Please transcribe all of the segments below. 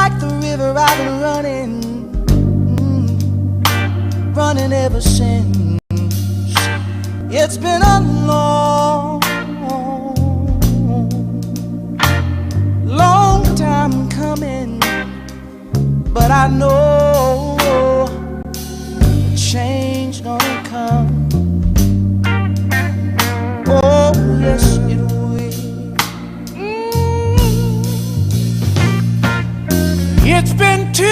like the river I've been running ever since. It's been a long time coming, but I know change gonna come. Oh yes it will. It's been too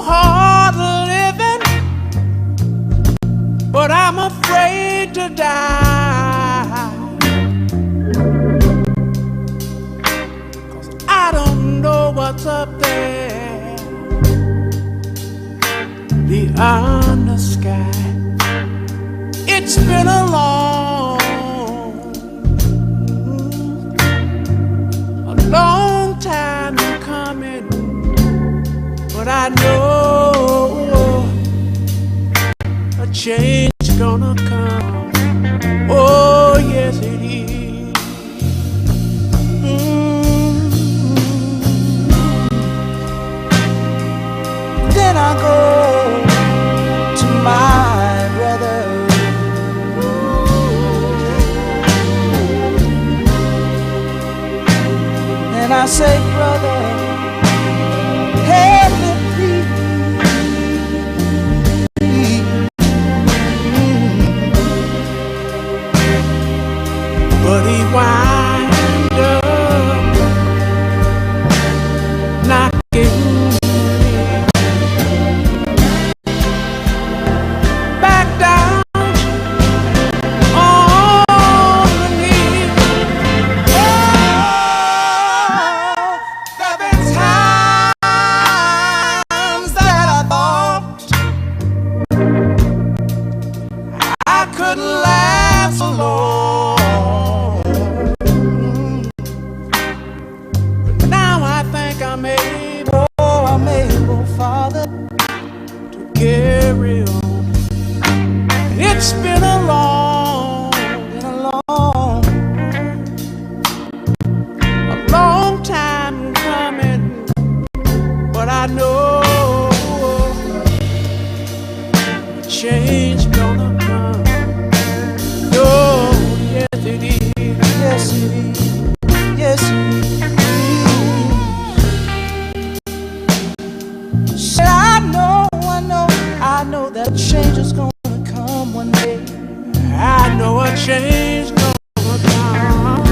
hard living, but I'm afraid to die. 'Cause I don't know what's up there beyond the sky. It's been a long time coming, but I know a change gonna come. Oh yes it is. Then I go to my brother. And I say, brother, help me please. But he wind up knocking back down on the knee. There've been times that I thought I couldn't last so long, but now I think I'm able, Father, to carry on. And it's been a long time coming, but I know change gonna come. Oh, yes it is. Yes it is. Yes it is. Said I know that change is gonna come one day. I know a change gonna come.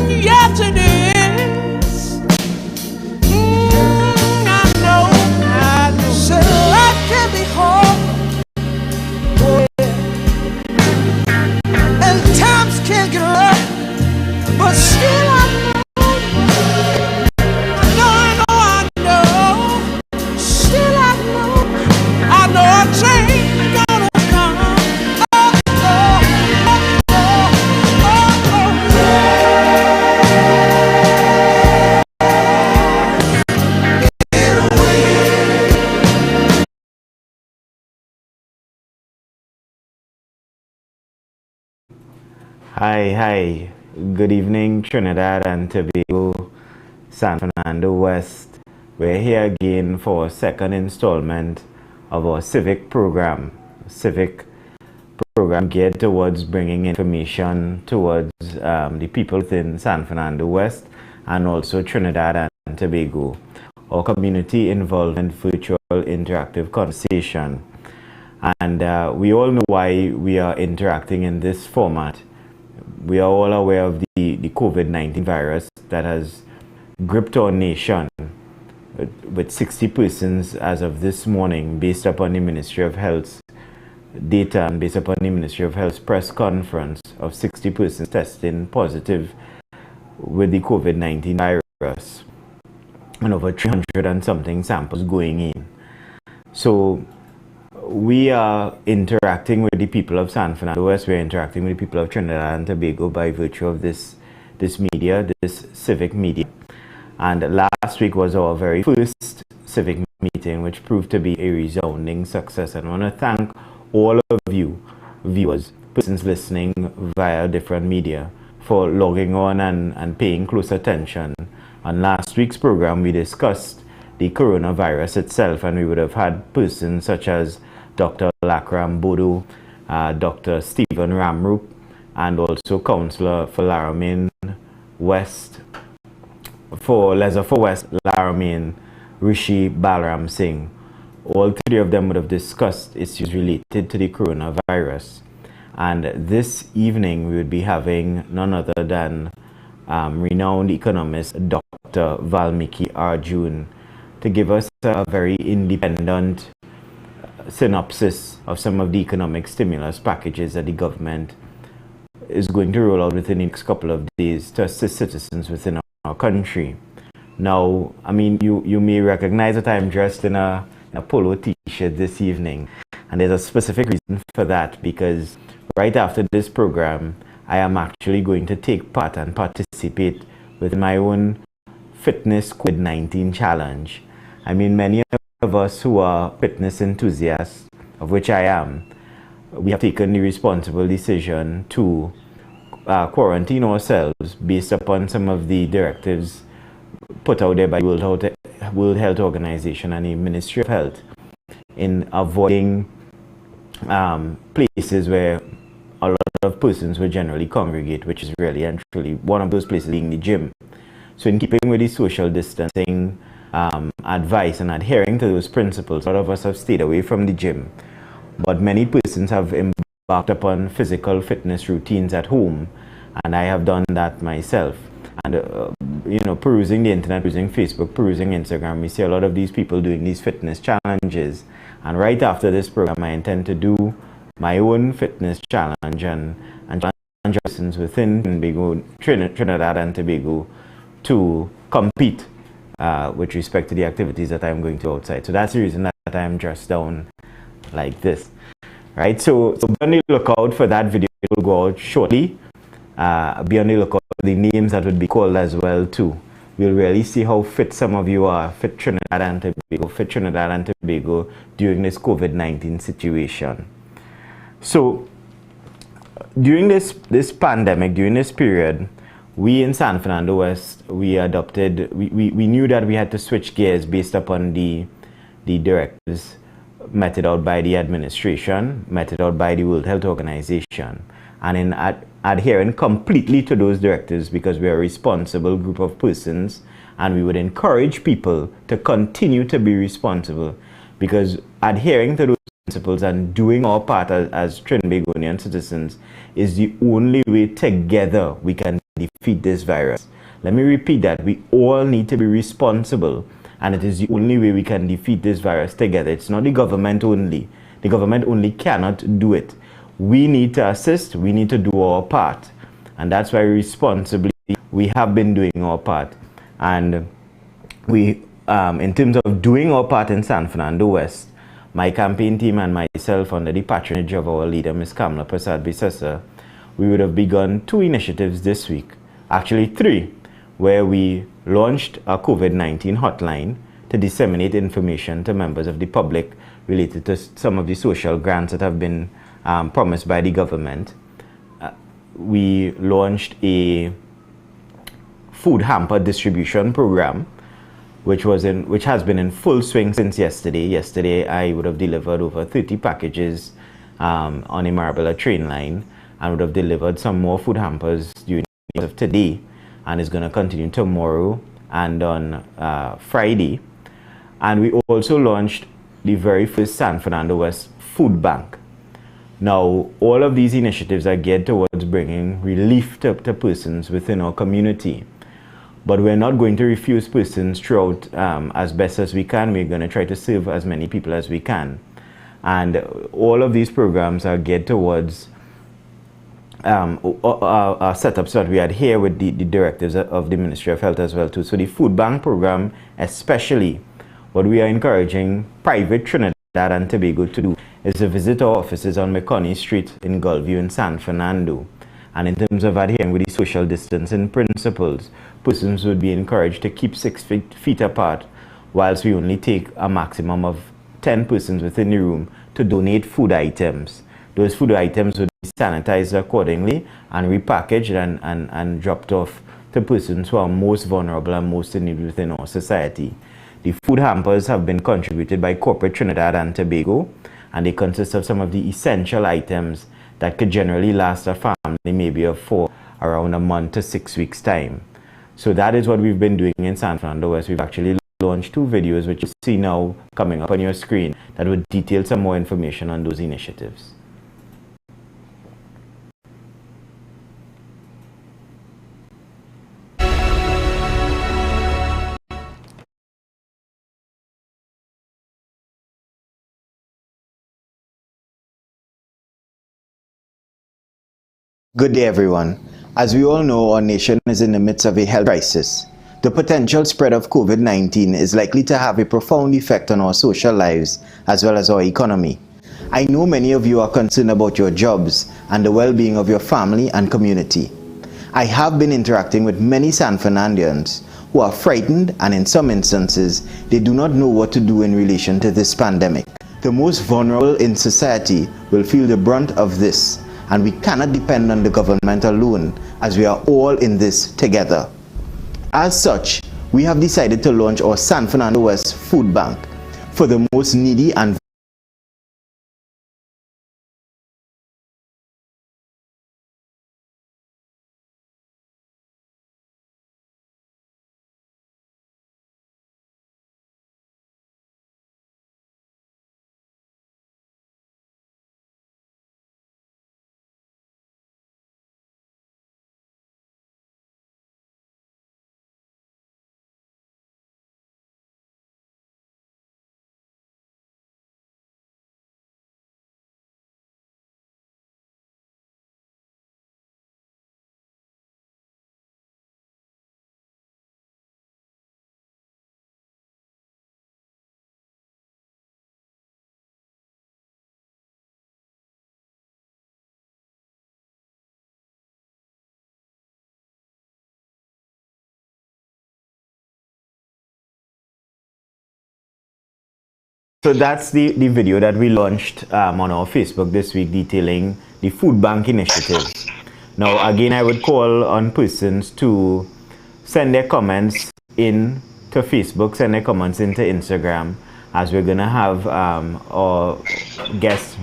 Yes it is. I know. Said life can be hard, oh, yeah. And times can get rough, but still I know. Still I know a change gonna come. Oh, oh, oh, oh, Hi, good evening Trinidad and Tobago, San Fernando West. We're here again for a second installment of our civic program geared towards bringing information towards the people within San Fernando West and also Trinidad and Tobago. Our community involvement virtual interactive conversation. And we all know why we are interacting in this format. We are all aware of the COVID-19 virus that has gripped our nation with 60 persons as of this morning, based upon the Ministry of Health's data and based upon the Ministry of Health's press conference of 60 persons testing positive with the COVID-19 virus and over 300 and something samples going in. So we are interacting with the people of San Fernando West, we're interacting with the people of Trinidad and Tobago by virtue of this media, this civic media. And last week was our very first civic meeting, which proved to be a resounding success. And I want to thank all of you, viewers, persons listening via different media, for logging on and paying close attention. On last week's program, we discussed the coronavirus itself, and we would have had persons such as Dr. Lakram Bodo, Dr. Stephen Ramrup, and also Councillor for Laramine West, for Leatherford West, Laramine, Rishi Balram Singh. All three of them would have discussed issues related to the coronavirus. And this evening, we would be having none other than renowned economist Dr. Valmiki Arjun to give us a very independent synopsis of some of the economic stimulus packages that the government is going to roll out within the next couple of days to assist citizens within our country. Now, I mean, you may recognize that I'm dressed in a polo t-shirt this evening, and there's a specific reason for that, because right after this program, I am actually going to take part and participate with my own fitness COVID-19 challenge. I mean, many of us who are fitness enthusiasts, of which I am, we have taken the responsible decision to quarantine ourselves based upon some of the directives put out there by the World Health Organization and the Ministry of Health in avoiding places where a lot of persons will generally congregate, which is really and truly one of those places being the gym. So in keeping with the social distancing advice and adhering to those principles, a lot of us have stayed away from the gym. But many persons have embarked upon physical fitness routines at home, and I have done that myself. And perusing the internet, perusing Facebook, perusing Instagram, we see a lot of these people doing these fitness challenges. And right after this program, I intend to do my own fitness challenge and challenge persons within Trinidad and Tobago to compete with respect to the activities that I'm going to outside. So that's the reason that I'm dressed down like this, right? So be on the lookout for that video. It will go out shortly. Be on the lookout for the names that would be called as well too. We'll really see how fit some of you are, fit Trinidad and Tobago during this COVID-19 situation. So during this pandemic, during this period, we in San Fernando West, we knew that we had to switch gears based upon the directives meted out by the administration, meted out by the World Health Organization, and in adhering completely to those directives, because we are a responsible group of persons, and we would encourage people to continue to be responsible, because adhering to those principles and doing our part as Trinbagonian citizens is the only way together we can defeat this virus. Let me repeat that. We all need to be responsible, and it is the only way we can defeat this virus together. It's not the government only. The government only cannot do it. We need to assist. We need to do our part, and that's why responsibly we have been doing our part. And we, in terms of doing our part in San Fernando West, my campaign team and myself, under the patronage of our leader, Ms. Kamla Prasad Bisesa, we would have begun 2 initiatives this week, actually 3, where we launched a COVID-19 hotline to disseminate information to members of the public related to some of the social grants that have been promised by the government. We launched a food hamper distribution program, which has been in full swing since yesterday. Yesterday, I would have delivered over 30 packages on a Marabella train line, and would have delivered some more food hampers during the course of today, and is going to continue tomorrow and on Friday. And we also launched the very first San Fernando West Food Bank. Now, all of these initiatives are geared towards bringing relief to persons within our community. But we're not going to refuse persons throughout as best as we can. We're going to try to serve as many people as we can. And all of these programs are geared towards our setup so that we adhere with the directives of the Ministry of Health as well too. So the food bank program, especially, what we are encouraging private Trinidad and Tobago to do is to visit our offices on McConney Street in Gulview in San Fernando. And in terms of adhering with the social distancing principles, persons would be encouraged to keep 6 feet apart, whilst we only take a maximum of 10 persons within the room to donate food items. Those food items would be sanitized accordingly and repackaged and dropped off to persons who are most vulnerable and most in need within our society. The food hampers have been contributed by corporate Trinidad and Tobago, and they consist of some of the essential items that could generally last a family maybe for around a month to 6 weeks time. So that is what we've been doing in San Fernando West. We've actually launched 2 videos which you see now coming up on your screen that would detail some more information on those initiatives. Good day, everyone. As we all know, our nation is in the midst of a health crisis. The potential spread of COVID-19 is likely to have a profound effect on our social lives as well as our economy. I know many of you are concerned about your jobs and the well-being of your family and community. I have been interacting with many San Fernandians who are frightened, and in some instances, they do not know what to do in relation to this pandemic. The most vulnerable in society will feel the brunt of this, and we cannot depend on the government alone, as we are all in this together. As such, we have decided to launch our San Fernando West Food Bank for the most needy and So that's the video that we launched on our Facebook this week detailing the food bank initiative. Now again, I would call on persons to send their comments in to Facebook, send their comments into Instagram, as we're going to have our guest,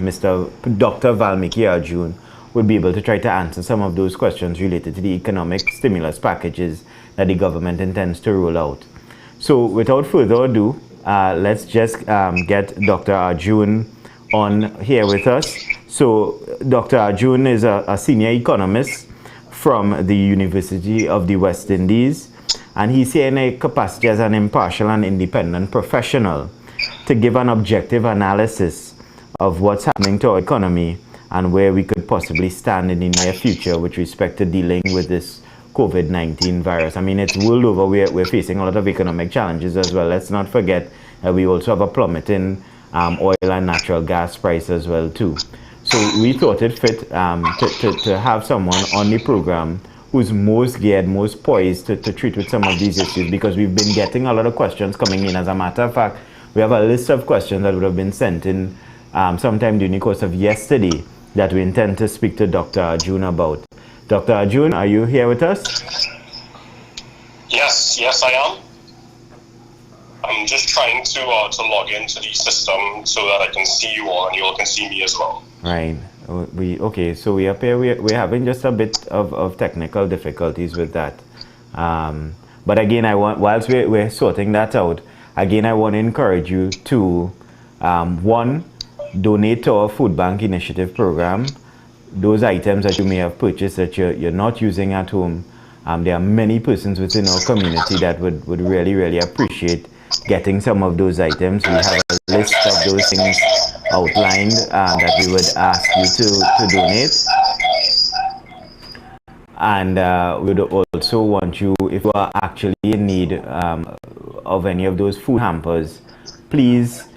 Dr. Valmiki Arjun, will be able to try to answer some of those questions related to the economic stimulus packages that the government intends to roll out. So without further ado, let's just get Dr. Arjun on here with us. So Dr. Arjun is a senior economist from the University of the West Indies, and he's here in a capacity as an impartial and independent professional to give an objective analysis of what's happening to our economy and where we could possibly stand in the near future with respect to dealing with this COVID-19 virus. I mean, it's world over. We're facing a lot of economic challenges as well. Let's not forget that we also have a plummeting oil and natural gas price as well too. So we thought it fit to have someone on the program who's most geared, most poised to treat with some of these issues, because we've been getting a lot of questions coming in. As a matter of fact, we have a list of questions that would have been sent in sometime during the course of yesterday that we intend to speak to Dr. Arjun about. Dr. Arjun, are you here with us? Yes, I am. I'm just trying to log into the system so that I can see you all and you all can see me as well. Right. Okay, so we up here, we're having just a bit of technical difficulties with that. But again, whilst we're sorting that out, again, I want to encourage you to, one, donate to our food bank initiative program. Those items that you may have purchased that you're not using at home, there are many persons within our community that would really appreciate getting some of those items. We have a list of those things outlined that we would ask you to donate. And we would also want you, if you are actually in need of any of those food hampers, please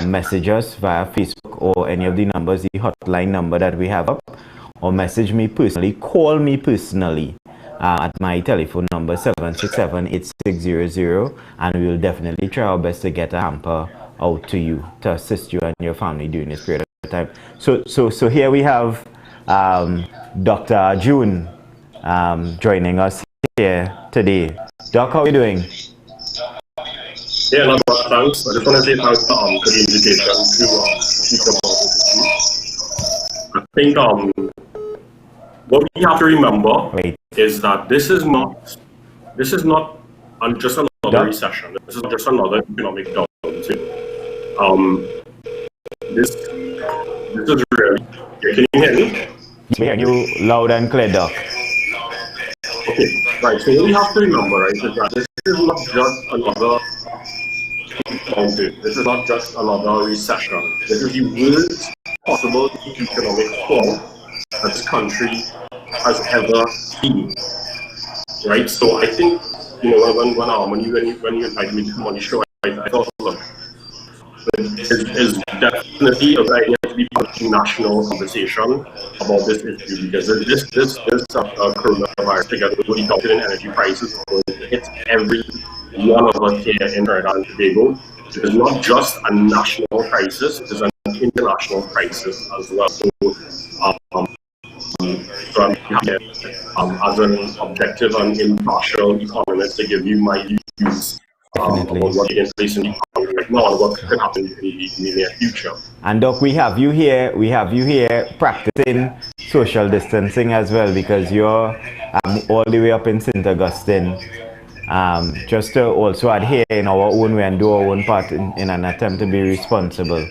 message us via Facebook or any of the numbers, the hotline number that we have up, or message me personally, call me personally at my telephone number 767-8600, and we will definitely try our best to get a hamper out to you to assist you and your family during this period of time. So here we have Dr. June joining us here today. Doc, how are you doing? Yeah, not bad, thanks. I just want to say thanks for the invitation to speak about this issue. I think what we have to remember is that this is not just another recession. This is not just another economic downturn. This is really. Can you hear me? We hear you loud and clear, Doc. Okay, right. So what we have to remember, right, is that this is not just another downturn. This is not just another recession. This is the worst possible economic fall that this country has ever seen. Right. So I think when you invited me to come on the show, I thought, look, is definitely a very to be a national conversation about this issue, because this coronavirus, together with the downturn in energy prices, hits every one of us here in Trinidad and Tobago. It is not just a national crisis; it is an international crisis as well. So I'm here as an objective and impartial economist to give you my views about what is in place in the economy right now and what could happen in the near future. And Doc, we have you here practicing social distancing as well, because you're all the way up in St. Augustine. Just to also adhere in our own way and do our own part in an attempt to be responsible.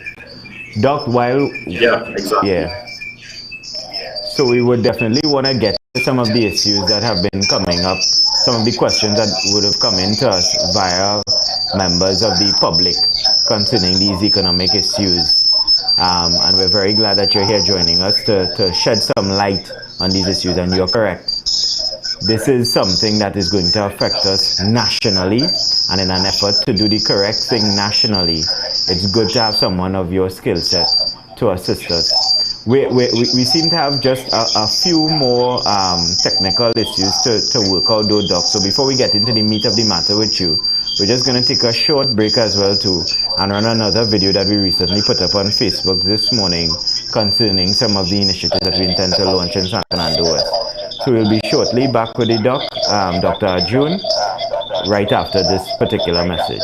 Doc, so we would definitely want to get to some of the issues that have been coming up, some of the questions that would have come into us via members of the public concerning these economic issues. And we're very glad that you're here joining us to shed some light on these issues, and you're correct. This is something that is going to affect us nationally, and in an effort to do the correct thing nationally, it's good to have someone of your skill set to assist us. We seem to have just a few more technical issues to work out, though, Doc. So before we get into the meat of the matter with you, we're just going to take a short break as well too, and run another video that we recently put up on Facebook this morning concerning some of the initiatives that we intend to launch in San Fernando West. So we'll be shortly back with the Doc, Dr. June, right after this particular message.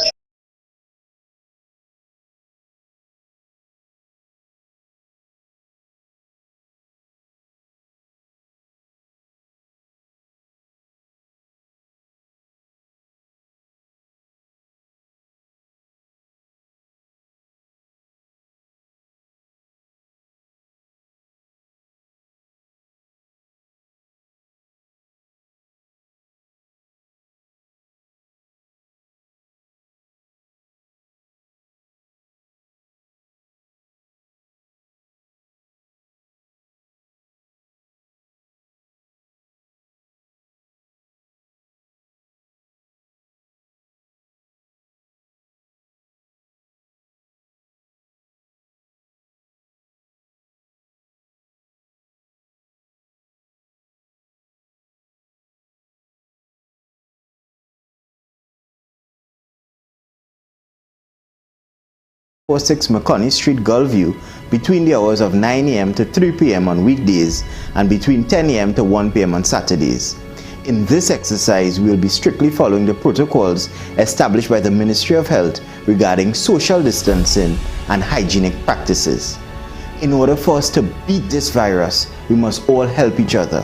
.46 McConney Street, Gulview, between the hours of 9 a.m. to 3 p.m. on weekdays and between 10 a.m. to 1 p.m. on Saturdays. In this exercise, we will be strictly following the protocols established by the Ministry of Health regarding social distancing and hygienic practices. In order for us to beat this virus, we must all help each other.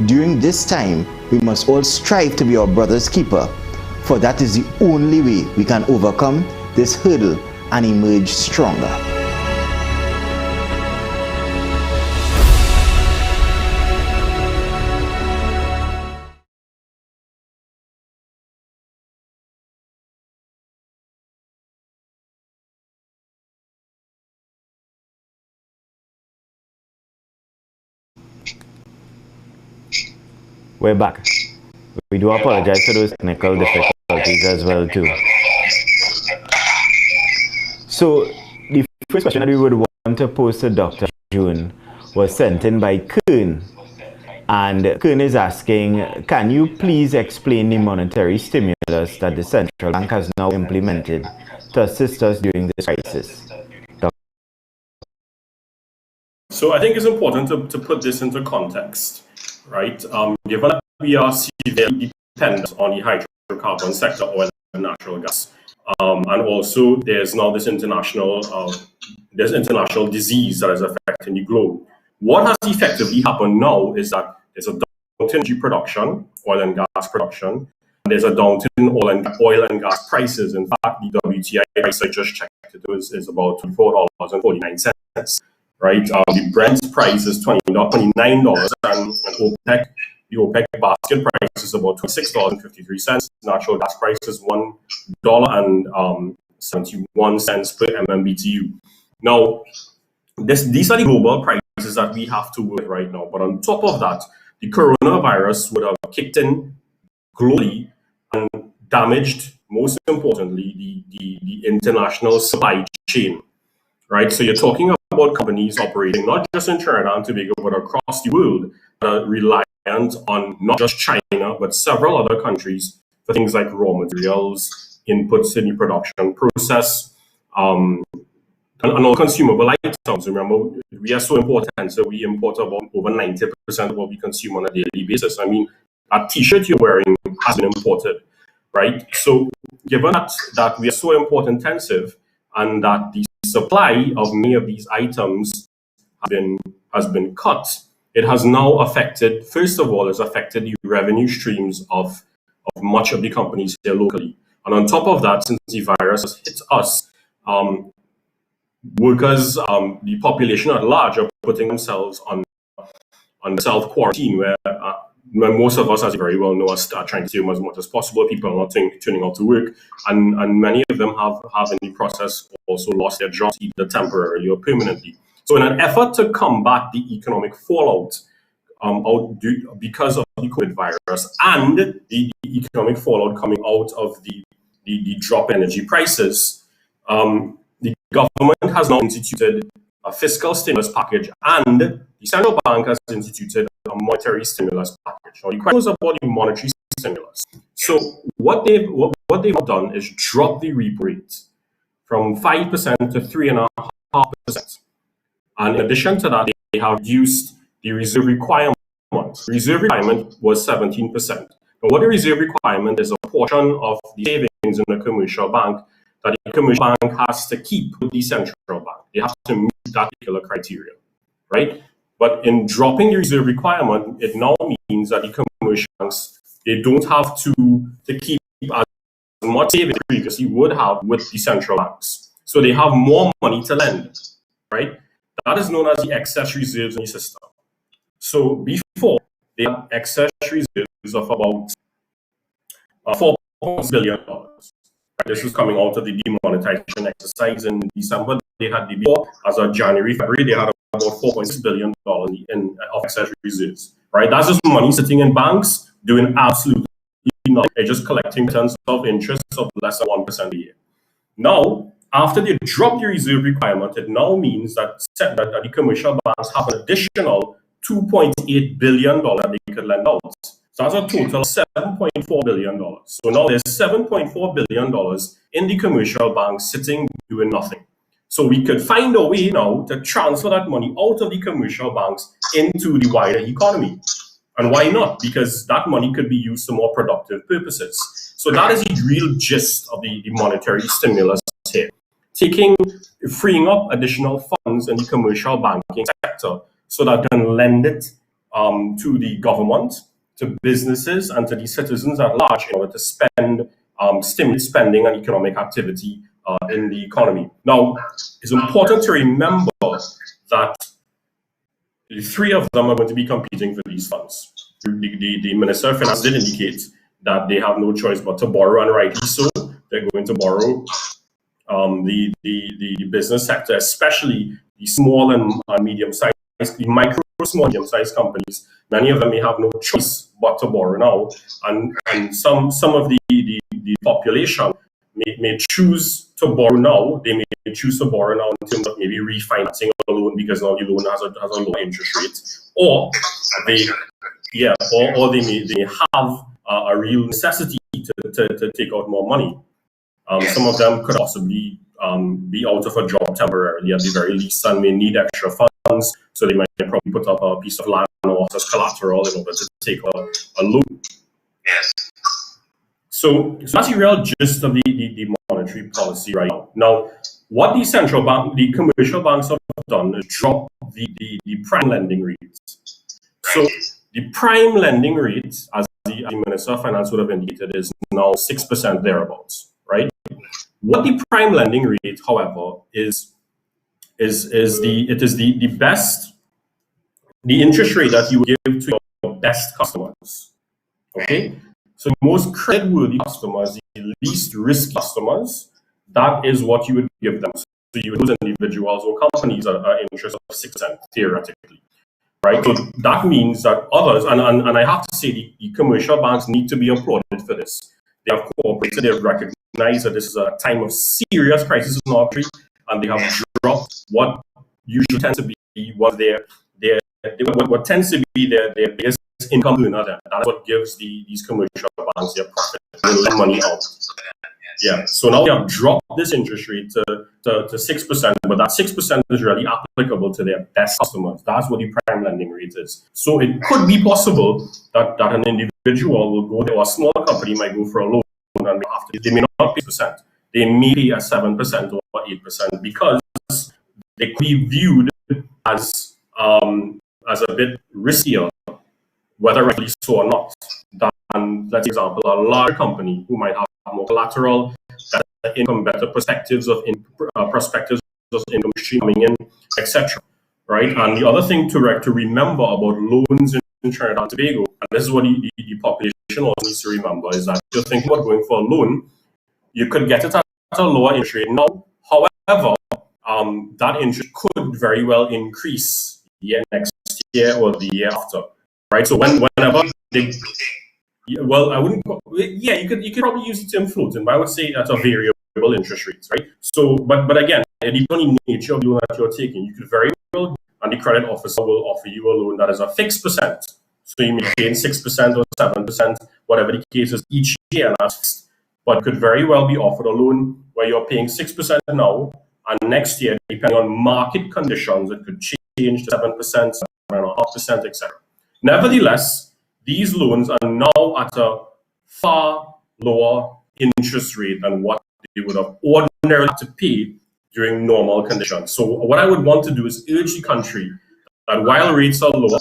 During this time, we must all strive to be our brother's keeper, for that is the only way we can overcome this hurdle and emerge stronger. We're back. We do apologize for those technical difficulties as well too. So the first question that we would want to pose to Dr. June was sent in by Kern. And Kern is asking, can you please explain the monetary stimulus that the central bank has now implemented to assist us during this crisis? So I think it's important to put this into context, right? Given that we are severely dependent on the hydrocarbon sector, oil and natural gas, and also there's now this international disease that is affecting the globe. What has effectively happened now is that there's a downturn in energy production, oil and gas production, and there's a downturn in oil and gas prices. In fact, the WTI price I just checked it is about $24.49. Right, the Brent price is $29, and the OPEC basket price is about $26.53. Natural gas price is $1.71 per MMBTU. Now, these are the global prices that we have to work with right now. But on top of that, the coronavirus would have kicked in globally and damaged, most importantly, the international supply chain. Right, so you're talking about companies operating not just in Trinidad and Tobago, but across the world, reliant on not just China, but several other countries for things like raw materials, inputs in the production process, and all consumable items. Remember, we are so important, so we import about over 90% of what we consume on a daily basis. I mean, a T-shirt you're wearing has been imported, right? So given that we are so import intensive, and that the supply of many of these items has been cut, it has now affected, first of all, it's affected the revenue streams of much of the companies here locally. And on top of that, since the virus has hit us, workers, the population at large are putting themselves on self-quarantine, where most of us, as you very well know, are trying to do as much as possible. People are not turning out to work, and many of them have in the process also lost their jobs, either temporarily or permanently. So in an effort to combat the economic fallout because of the COVID virus and the economic fallout coming out of the drop in energy prices, the government has now instituted a fiscal stimulus package, and the central bank has instituted a monetary stimulus package. Now, the question is about the monetary stimulus. So what they've done is drop the repo rate from 5% to 3.5%. And in addition to that, they have reduced the reserve requirement. The reserve requirement was 17%. Now, what the reserve requirement is a portion of the savings in the commercial bank that the commercial bank has to keep with the central bank. They have to meet that particular criteria, right? But in dropping the reserve requirement, it now means that the commercial banks, they don't have to keep as much savings previously would have with the central banks. So they have more money to lend, right? That is known as the excess reserves in the system. So before, they had excess reserves of about $4 billion. This is coming out of the demonetization exercise in December. They had before, as of January, February, they had about $4.6 billion of excess reserves, right? That's just money sitting in banks doing absolutely nothing. They're just collecting returns of interest of less than 1% a year. Now, after they drop the reserve requirement, it now means that the commercial banks have an additional $2.8 billion they could lend out. So that's a total of $7.4 billion. So now there's $7.4 billion in the commercial banks sitting doing nothing. So we could find a way now to transfer that money out of the commercial banks into the wider economy. And why not? Because that money could be used for more productive purposes. So that is the real gist of the monetary stimulus here. Freeing up additional funds in the commercial banking sector so that they can lend it to the government, to businesses, and to the citizens at large in order to stimulate spending and economic activity in the economy. Now, it's important to remember that the three of them are going to be competing for these funds. The Minister of Finance did indicate that they have no choice but to borrow, and rightly so. They're going to borrow. The business sector, especially the small and medium-sized, the micro, small, medium-sized companies, many of them may have no choice but to borrow now, and some of the population may choose to borrow now. They may choose to borrow now in terms of maybe refinancing a loan because now the loan has a lower interest rate, or they may have a real necessity to take out more money. Some of them could possibly be out of a job temporarily at the very least and may need extra funds. funds, so they might probably put up a piece of land or as collateral in order to take a loan. Yes. So that's the real gist of the monetary policy right now. Now, what the central bank, the commercial banks have done is drop the prime lending rates. So the prime lending rate, as the Minister of Finance would have indicated, is now 6% thereabouts, right? What the prime lending rate, however, is the best, the interest rate that you give to your best customers, okay? So most creditworthy customers, the least risky customers, that is what you would give them. So you would those individuals or companies are interest of 6% theoretically, right? So that means that others, and I have to say the commercial banks need to be applauded for this. They have cooperated, they have recognized that this is a time of serious crisis in our country, and they have dropped what usually tends to be what tends to be their biggest income earner. That's what gives these commercial banks their profit. They lend money out. Yeah. So now they have dropped this interest rate to 6%, but that 6% is really applicable to their best customers. That's what the prime lending rate is. So it could be possible that an individual will go there, or a smaller company might go for a loan, and after they may not pay 6%. They may pay a 7% or 8% because they could be viewed as a bit riskier, whether rightly so or not, than, let's example, a large company who might have more collateral, better income, better perspectives of income stream coming in, etc. Right? And the other thing to remember about loans in Trinidad and Tobago, and this is what the population also needs to remember, is that if you're thinking about going for a loan, you could get it at a lower interest rate now. However, that interest could very well increase next year or the year after, right? So whenever they, well, I wouldn't. Yeah, you could probably use the term floating, but I would say that's a variable interest rate, right? So, but again, depending on the nature of the loan that you're taking, you could very well, and the credit officer will offer you a loan that is a fixed percent. So you may pay 6% or 7%, whatever the case is, each year, and that's fixed. But could very well be offered a loan where you're paying 6% now, and next year, depending on market conditions, it could change to 7%, 7.5%, etc. Nevertheless, these loans are now at a far lower interest rate than what they would have ordinarily had to pay during normal conditions. So what I would want to do is urge the country that while rates are lower,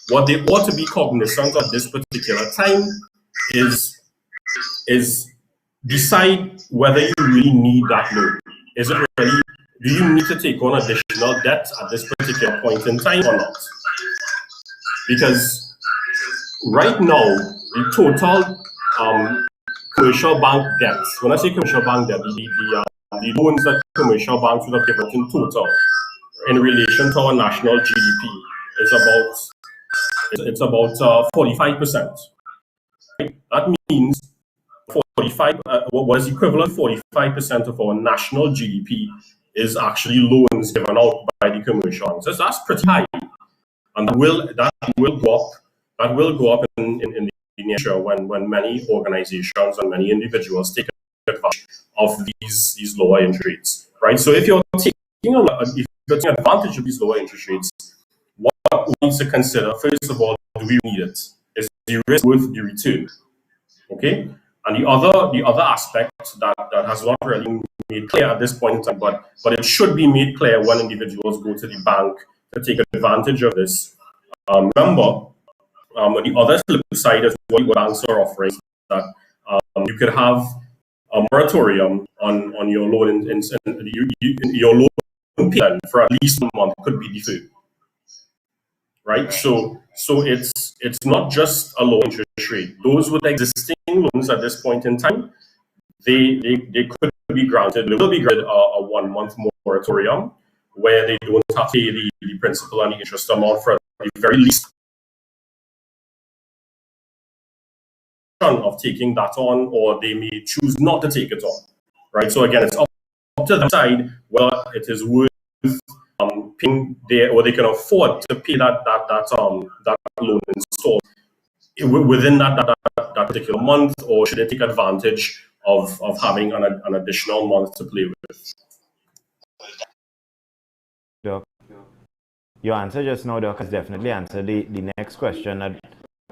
what they ought to be cognizant of this particular time is decide whether you really need that loan. Is it really, do you need to take on additional debt at this particular point in time or not? Because right now, the total commercial bank debt, when I say commercial bank debt, the loans that commercial banks would have given in total in relation to our national GDP is about 45%. Right? That means 45. What is equivalent 45% of our national GDP is actually loans given out by the commercial banks. So that's pretty high, and that will go up. That will go up in the nature when many organizations and many individuals take advantage of these lower interest rates, right? So if you're taking advantage of these lower interest rates, what we need to consider, first of all, do we need it? Is the risk worth the return? Okay? And the other aspect that has not really been made clear at this point in time, but it should be made clear when individuals go to the bank to take advantage of this. Remember, the other flip side is what banks are offering, that you could have a moratorium on your loan, your loan payment for at least 1 month could be deferred, right? So it's not just a low interest rate. Those with existing loans at this point in time, they could be granted. They will be granted a 1 month moratorium where they don't have to pay the principal and the interest amount for the very least of taking that on, or they may choose not to take it on, right? So again, it's up to them to decide whether it is worth paying there, or they can afford to pay that loan installment within that particular month, or should they take advantage of having an additional month to play with? Your answer just now, Doc, has definitely answered the next question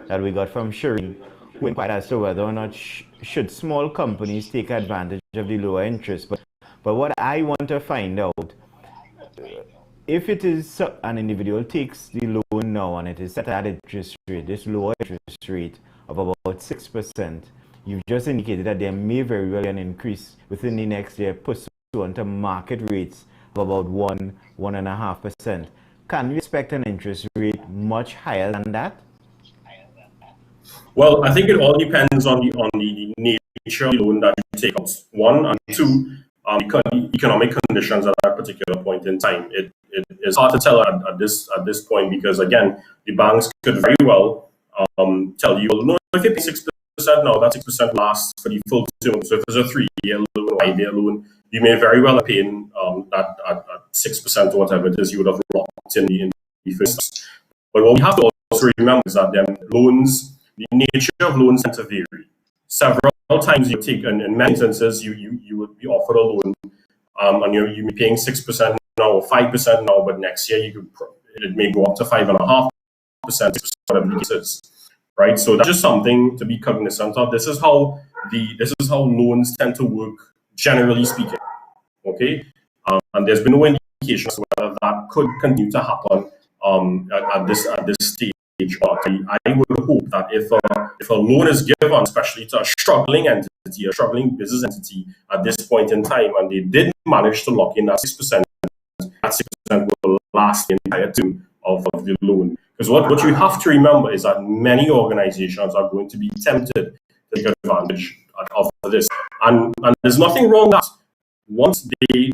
that we got from Shireen, who inquired as to whether or not should small companies take advantage of the lower interest. But what I want to find out, if it is an individual takes the loan now and it is set at interest rate, this lower interest rate of about 6%, you've just indicated that there may very well be an increase within the next year pursuant to market rates of about 1.5%. Can we expect an interest rate much higher than that? Well, I think it all depends on the nature of the loan that you take out. One, and two, the economic conditions at that particular point in time. It is hard to tell at this point because again, the banks could very well tell you, well, no, if you pay 6% now, that 6% lasts for the full term. So if it's a 3-year loan or 5-year loan, you may very well have paid that at 6% or whatever it is you would have locked in the first. But what we have to also remember is that the nature of loans tend to vary. Several times you take, and in many instances, you would be offered a loan, and you're paying 6% now or 5% now, but next year it may go up to 5.5%, whatever the case is, right? So that's just something to be cognizant of. This is how loans tend to work, generally speaking. Okay, and there's been no indication as to whether that could continue to happen at this stage. But I would hope that if a loan is given, especially to a struggling entity, a struggling business entity at this point in time, and they did manage to lock in that 6%, that 6% will last the entire term of the loan. Because what you have to remember is that many organizations are going to be tempted to take advantage of this. And there's nothing wrong with that. Once they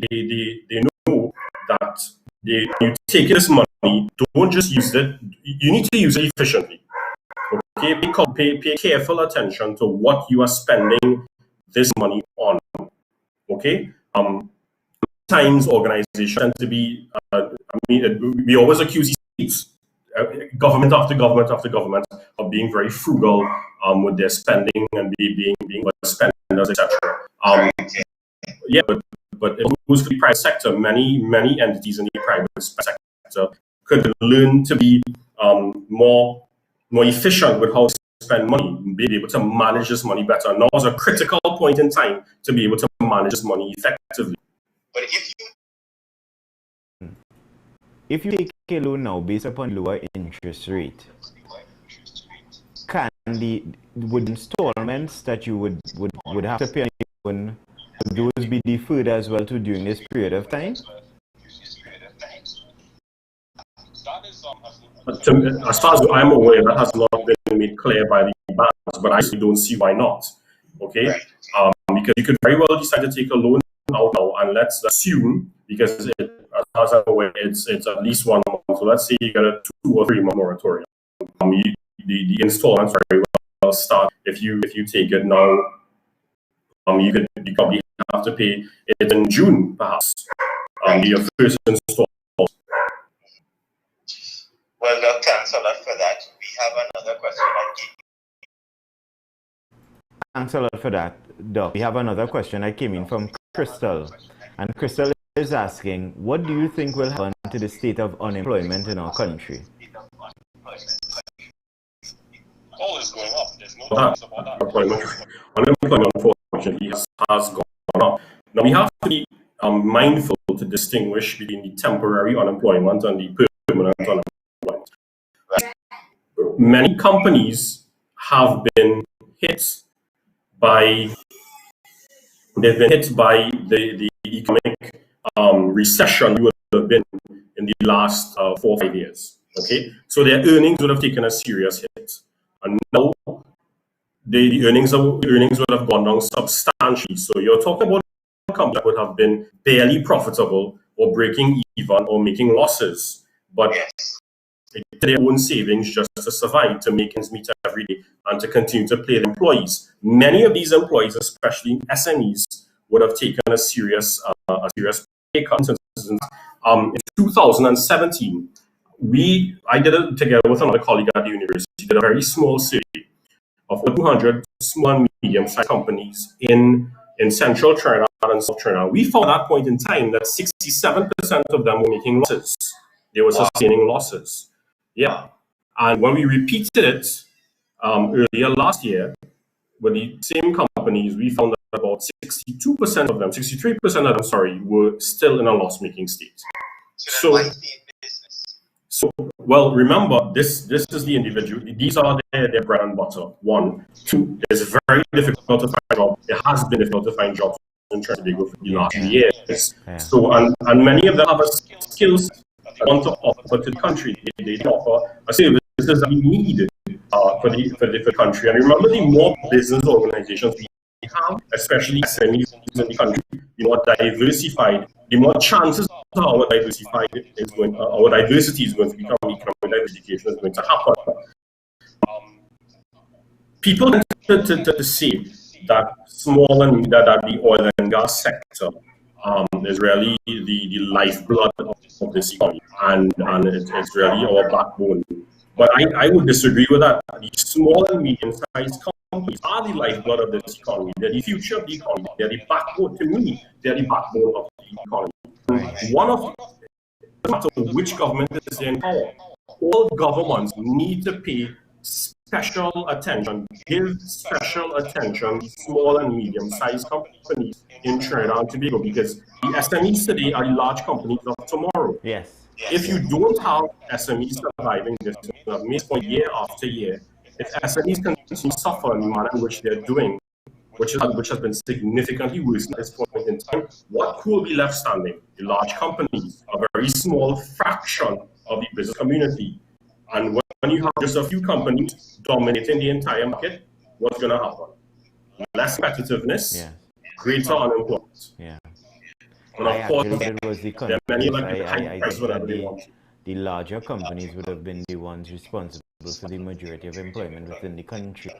know that you take this money, don't just use it. You need to use it efficiently. Okay, pay careful attention to what you are spending this money on. Okay, times organizations tend to be. We always accuse these government after government after government of being very frugal with their spending and being spenders, etc. Yeah, but it goes for the private sector. Many entities in the private sector could learn to be more efficient with how to spend money, be able to manage this money better. Now is a critical point in time to be able to manage this money effectively. But if you take a loan now based upon lower interest rate, would installments that you would have to pay on would those be deferred as well too during this period of time? As far as I'm aware, that has not been made clear by the banks, but I don't see why not. Okay, because you could very well decide to take a loan out now, and let's assume, because as far as I'm aware, it's at least 1 month. So let's say you get a 2 or 3 month moratorium. The installments very well start if you take it now. You probably have to pay it in June, perhaps. Your first installment. Well, thanks a lot for that. We have another question. Thanks a lot for that, Doc. We have another question that came in from Crystal. And Crystal is asking, what do you think will happen to the state of unemployment in our country? All is going up. There's no doubt about that. Unemployment, unfortunately, has gone up. Now, we have to be mindful to distinguish between the temporary unemployment and the permanent unemployment. Many companies have been hit by the economic recession we would have been in the last 4 or 5 years. Okay, so their earnings would have taken a serious hit, and now the earnings would have gone down substantially. So you're talking about a company that would have been barely profitable or breaking even or making losses, but their own savings just to survive, to make ends meet every day, and to continue to pay their employees. Many of these employees, especially SMEs, would have taken a serious pay cut. In 2017, I did it together with another colleague at the university, did a very small survey of 200 small and medium-sized companies in central Trinidad and South Trinidad. We found at that point in time that 67% of them were making losses. they were sustaining losses. Yeah. And when we repeated it earlier last year with the same companies, we found that about 62% of them, 63% of them, sorry, were still in a loss-making state. So, well, remember, this is the individual. These are their bread and butter. One. Two, it's very difficult to find jobs. It has been difficult to find jobs in Trinidad for the last few years. Yeah. So, and many of them have a skills they want to offer to the country. They offer a services that we need for the country. And remember, the more business organizations we have, especially SMEs in the country, the more diversified, the more chances our diversified is going, our diversity is going to become economic diversification is going to happen. People tend to say that small and that the oil and gas sector is really the lifeblood of this economy, and it's really our backbone. But I would disagree with that. The small and medium-sized companies are the lifeblood of this economy. They're the future of the economy. They're the backbone. To me, they're the backbone of the economy. One of, no matter which government is in power, all governments need to pay special attention, give special attention to small and medium-sized companies in Trinidad and Tobago, because the SMEs today are the large companies of tomorrow. Yes. If you don't have SMEs surviving this, for year after year, if SMEs continue to suffer in the manner in which they're doing, which has been significantly worse at this point in time, what will be left standing? The large companies, a very small fraction of the business community. And when you have just a few companies dominating the entire market, what's going to happen? Less competitiveness, greater unemployment. Yeah. And of course, it was the there are many I think that the larger companies would have been the ones responsible for the majority of employment within the country,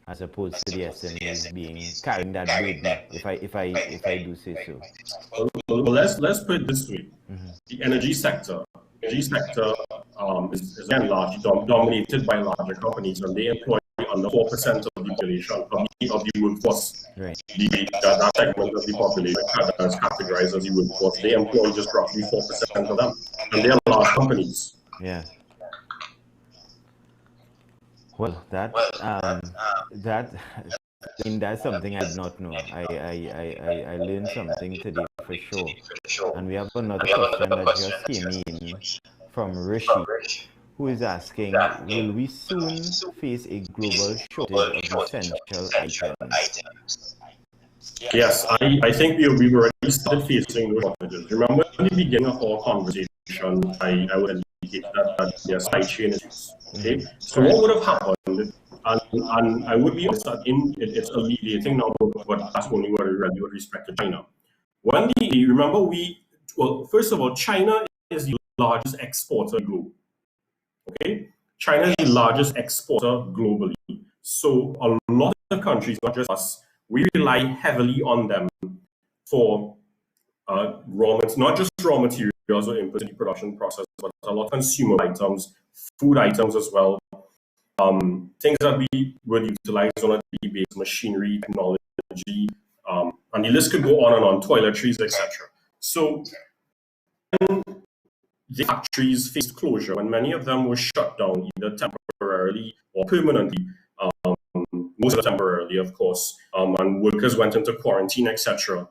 as opposed to the SMEs being carrying that burden. If I do say so. Well, let's put it this way: the energy sector is again largely dominated by larger companies, and they employ under 4% of the population of the workforce. Right. That segment of the population that is categorized as the workforce, they employ just roughly 4% of them, and they are large companies. Yeah. Well, that's something I did not know. I learned something today for sure. And we have another question that just came in from Rishi, who is asking, will we soon face a global shortage of essential items? Yes, I think we were already started facing those shortages. Remember, in the beginning of our conversation, I would indicate that there are supply chain issues. Okay, so what would have happened? And I would be honest that it's alleviating now, but that's only what really with respect to China. Remember, first of all, China is the largest exporter globally. Okay, China is the largest exporter globally. So a lot of countries, not just us, we rely heavily on them for not just raw materials or input in the production process, but a lot of consumer items, food items as well. Things that we would utilize on a daily basis, machinery, technology, and the list could go on and on, toiletries, etc. So when the factories faced closure, when many of them were shut down, either temporarily or permanently, most of them temporarily, of course, and workers went into quarantine, etc.,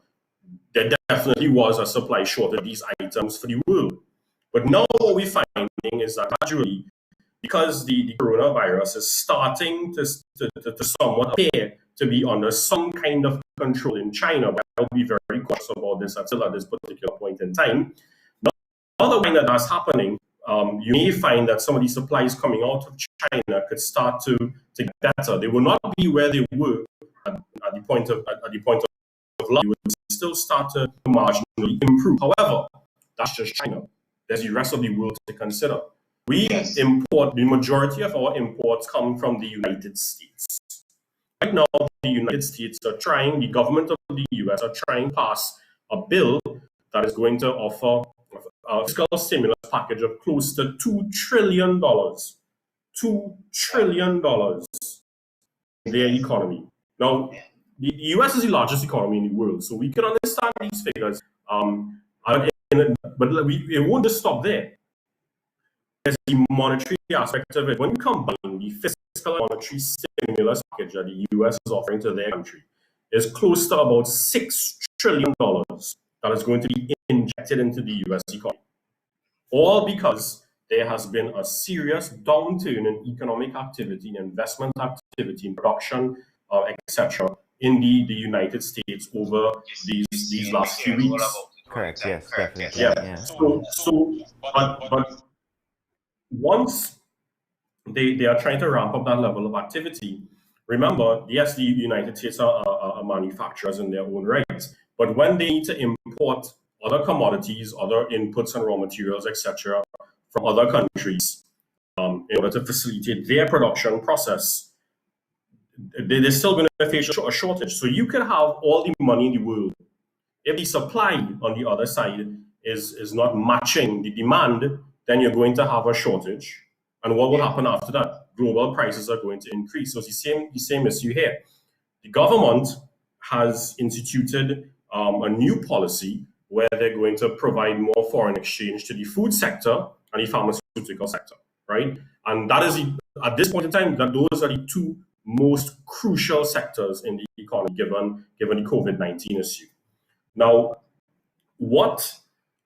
there definitely was a supply shortage of these items for the world. But now what we're finding is that gradually, because the coronavirus is starting to somewhat appear to be under some kind of control in China, but I'll be very cautious about this until at this particular point in time. Now that that's happening, you may find that some of these supplies coming out of China could start to get better. They will not be where they were at the point of life. They would still start to marginally improve. However, that's just China. There's the rest of the world to consider. We import, the majority of our imports come from the United States. Right now, the United States the government of the US are trying to pass a bill that is going to offer a fiscal stimulus package of close to $2 trillion. $2 trillion in their economy. Now, the US is the largest economy in the world, so we can understand these figures. But it won't just stop there. there's the monetary aspect of it. When you combine the fiscal and monetary stimulus package that the US is offering to their country, is close to about $6 trillion that is going to be injected into the US economy. All because there has been a serious downturn in economic activity, in investment activity, in production, etc., in the United States over these last few weeks. Correct. Yes, definitely. Yeah. But once they are trying to ramp up that level of activity, remember, yes, the United States are manufacturers in their own right, but when they need to import other commodities, other inputs and raw materials, etc., from other countries in order to facilitate their production process, they're still going to face a shortage. So you can have all the money in the world. If the supply on the other side is not matching the demand, then you're going to have a shortage. And what will happen after that? Global prices are going to increase. So it's the same issue here. The government has instituted a new policy where they're going to provide more foreign exchange to the food sector and the pharmaceutical sector, right? And that is, at this point in time, that those are the two most crucial sectors in the economy given the COVID-19 issue. Now, what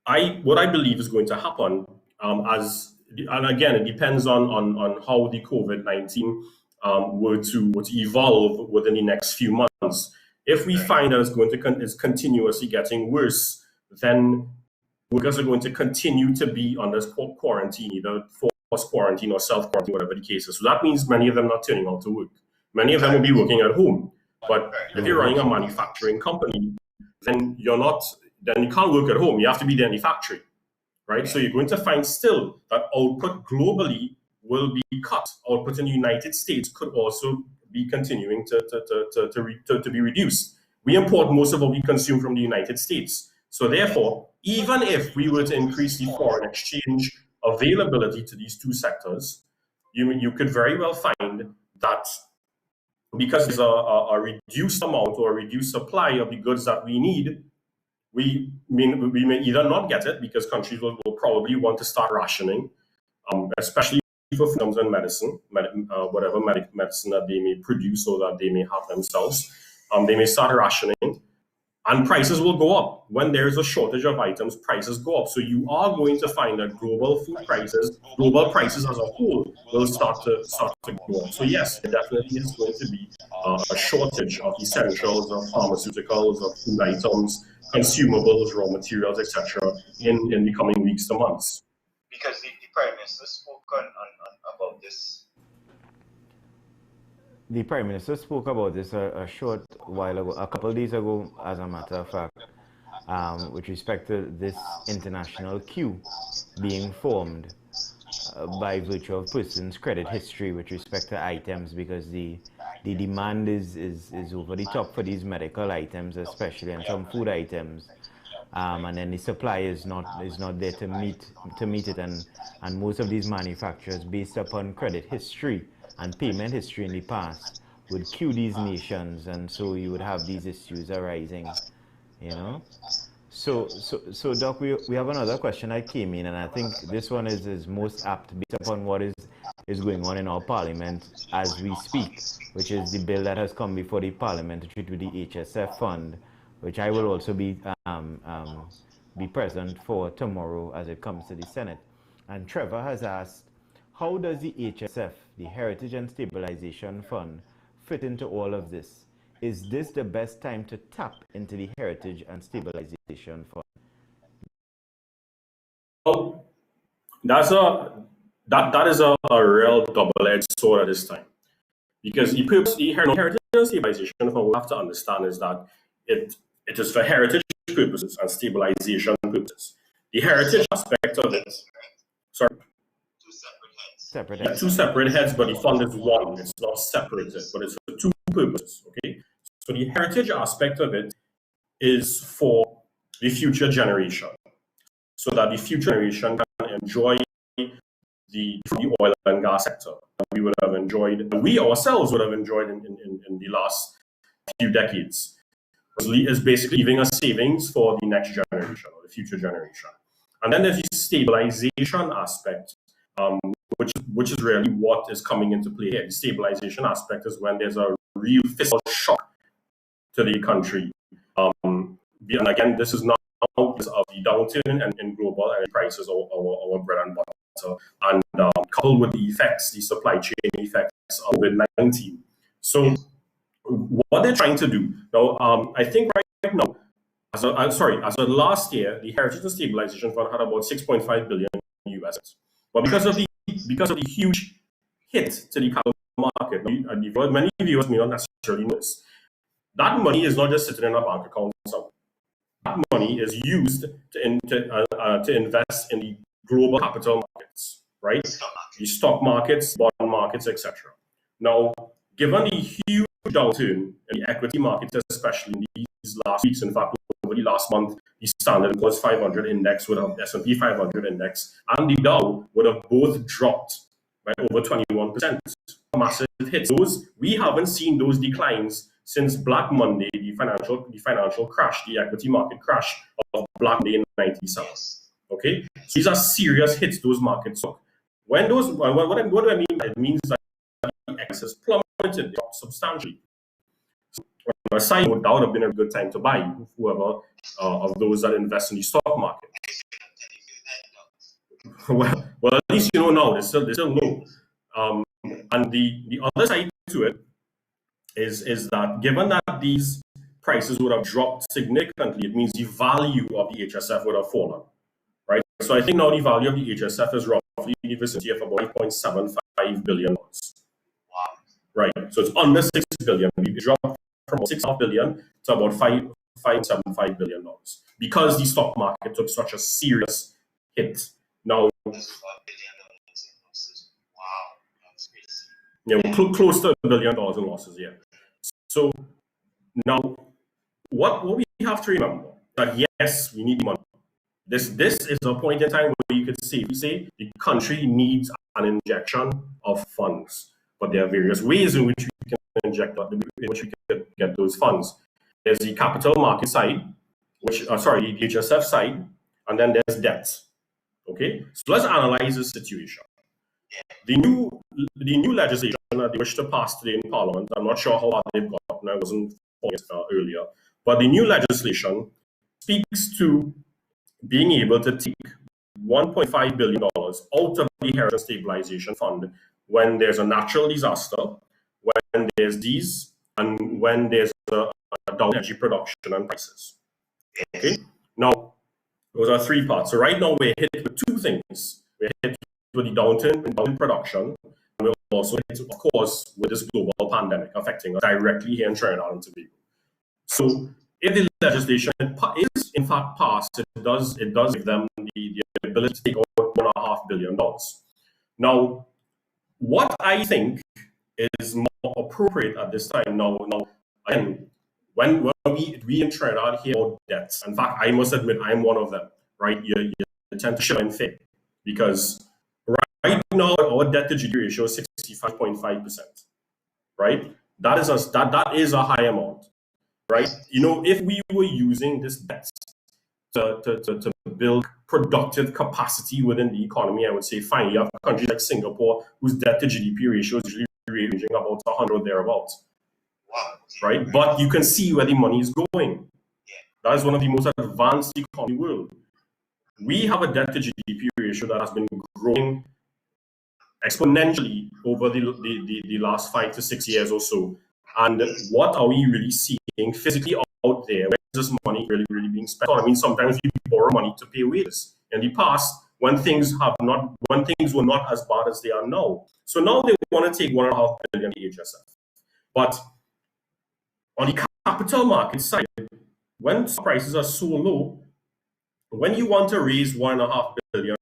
I believe is going to happen, and again, it depends on how the COVID-19 were to evolve within the next few months. If we find that it's continuously getting worse, then workers are going to continue to be under quarantine, either forced quarantine or self-quarantine, whatever the case is. So that means many of them not turning out to work. Many of them will be working at home. But if you're running a manufacturing company, then you can't work at home. You have to be there in the factory, right? So you're going to find still that output globally will be cut. Output in the United States could also be continuing to be reduced. We import most of what we consume from the United States. So therefore, even if we were to increase the foreign exchange availability to these two sectors, you could very well find that because there's a reduced amount or a reduced supply of the goods that we need, we may either not get it because countries will probably want to start rationing, especially for food and medicine, whatever medicine that they may produce or that they may have themselves. They may start rationing, and prices will go up. When there is a shortage of items, prices go up. So you are going to find that global prices as a whole will start to go up. So yes, there definitely is going to be a shortage of essentials, of pharmaceuticals, of food items, consumables, raw materials, etc. in the coming weeks to months. Because the Prime Minister spoke on about this. The Prime Minister spoke about this a short while ago, a couple of days ago, as a matter of fact, with respect to this international queue being formed by virtue of persons' credit history with respect to items, because the demand is over the top for these medical items, especially, and some food items, and then the supply is not there to meet it, and most of these manufacturers, based upon credit history and payment history in the past, would queue these nations, and so you would have these issues arising, you know. So Doc, we have another question that came in, and I think this one is most apt based upon what is going on in our parliament as we speak, which is the bill that has come before the parliament to treat with the HSF fund, which I will also be present for tomorrow as it comes to the Senate. And Trevor has asked, how does the HSF, the Heritage and Stabilization Fund, fit into all of this? Is this the best time to tap into the Heritage and Stabilization Fund? Well, that is a real double-edged sword at this time, because the purpose, the Heritage and Stabilization Fund, we have to understand is that it is for heritage purposes and stabilization purposes. The heritage aspect of it, sorry. Two separate heads, but the fund is one. It's not separated, but it's for two purposes. Okay, so the heritage aspect of it is for the future generation, so that the future generation can enjoy the oil and gas sector that we would have enjoyed, we ourselves would have enjoyed in the last few decades. Is basically leaving us savings for the next generation or the future generation. And then there's the stabilization aspect, which is really what is coming into play here. The stabilization aspect is when there's a real fiscal shock to the country. And again, this is not because of the downturn in global energy prices or our bread and butter, and coupled with the effects, the supply chain effects of COVID-19. So what they're trying to do now, I think right now, as of last year, the Heritage and Stabilization Fund had about 6.5 billion US. But because of the huge hit to the capital market, many viewers may not necessarily know this. That money is not just sitting in a bank account somewhere. That money is used to invest in the global capital markets, right? The stock markets, bond markets, etc. Now, given the huge downturn in the equity markets, especially in these last weeks, in fact, over the last month, the Standard & Poor's 500 index would have S&P 500 index and the Dow would have both dropped by over 21%. Massive hits. We haven't seen those declines since Black Monday, the financial crash, the equity market crash of Black Monday in 1997. Okay, so these are serious hits those markets took. What do I mean? It means that the X has plummeted substantially. So, on a side note, that would have been a good time to buy, whoever of those that invest in the stock market. well, at least you know now they're still low. And the other side to it is that given that these prices would have dropped significantly, it means the value of the HSF would have fallen, right? So I think now the value of the HSF is roughly in the vicinity of about $5.75 billion. Wow. Right, so it's under $6 billion. We dropped from $6.5 billion to about $5.75 billion because the stock market took such a serious hit. Now, yeah, close to $1 billion in losses, yeah. So now, what we have to remember that yes, we need money. This is a point in time where you could say the country needs an injection of funds, but there are various ways in which we can inject that, in which we can get those funds. There's the capital market side, the HSF side, and then there's debt. Okay, so let's analyze the situation. The new legislation that they wish to pass today in Parliament, I'm not sure how far they've gotten, I wasn't following it earlier, but the new legislation speaks to being able to take $1.5 billion out of the Heritage Stabilization Fund when there's a natural disaster, when there's these, and when there's a down energy production and prices. Okay, now those are three parts. So right now we're hit with two things. We're hit with the downturn in production, and we're also hit, of course, with this global pandemic affecting us directly here in Trinidad and Tobago. So if the legislation is in fact passed, it does give them the ability to take out $1.5 billion. Now, what I think is more appropriate at this time now again, when we in Trinidad hear about debts, in fact, I must admit I'm one of them, right? You tend to show in faith because right now our debt to GDP ratio is 65.5%, right? That is a high amount. Right, you know, if we were using this debt to build productive capacity within the economy, I would say fine. You have countries like Singapore whose debt to GDP ratio is usually ranging about 100 thereabouts. Wow. Right, but you can see where the money is going. That is one of the most advanced economies in the world. We have a debt to GDP ratio that has been growing exponentially over the last 5 to 6 years or so. And what are we really seeing physically out there? Where is this money really being spent on? I mean, sometimes we borrow money to pay wages. In the past, when things were not as bad as they are now. So now they want to take $1.5 billion HSF. But on the capital market side, when prices are so low, when you want to raise $1.5 billion,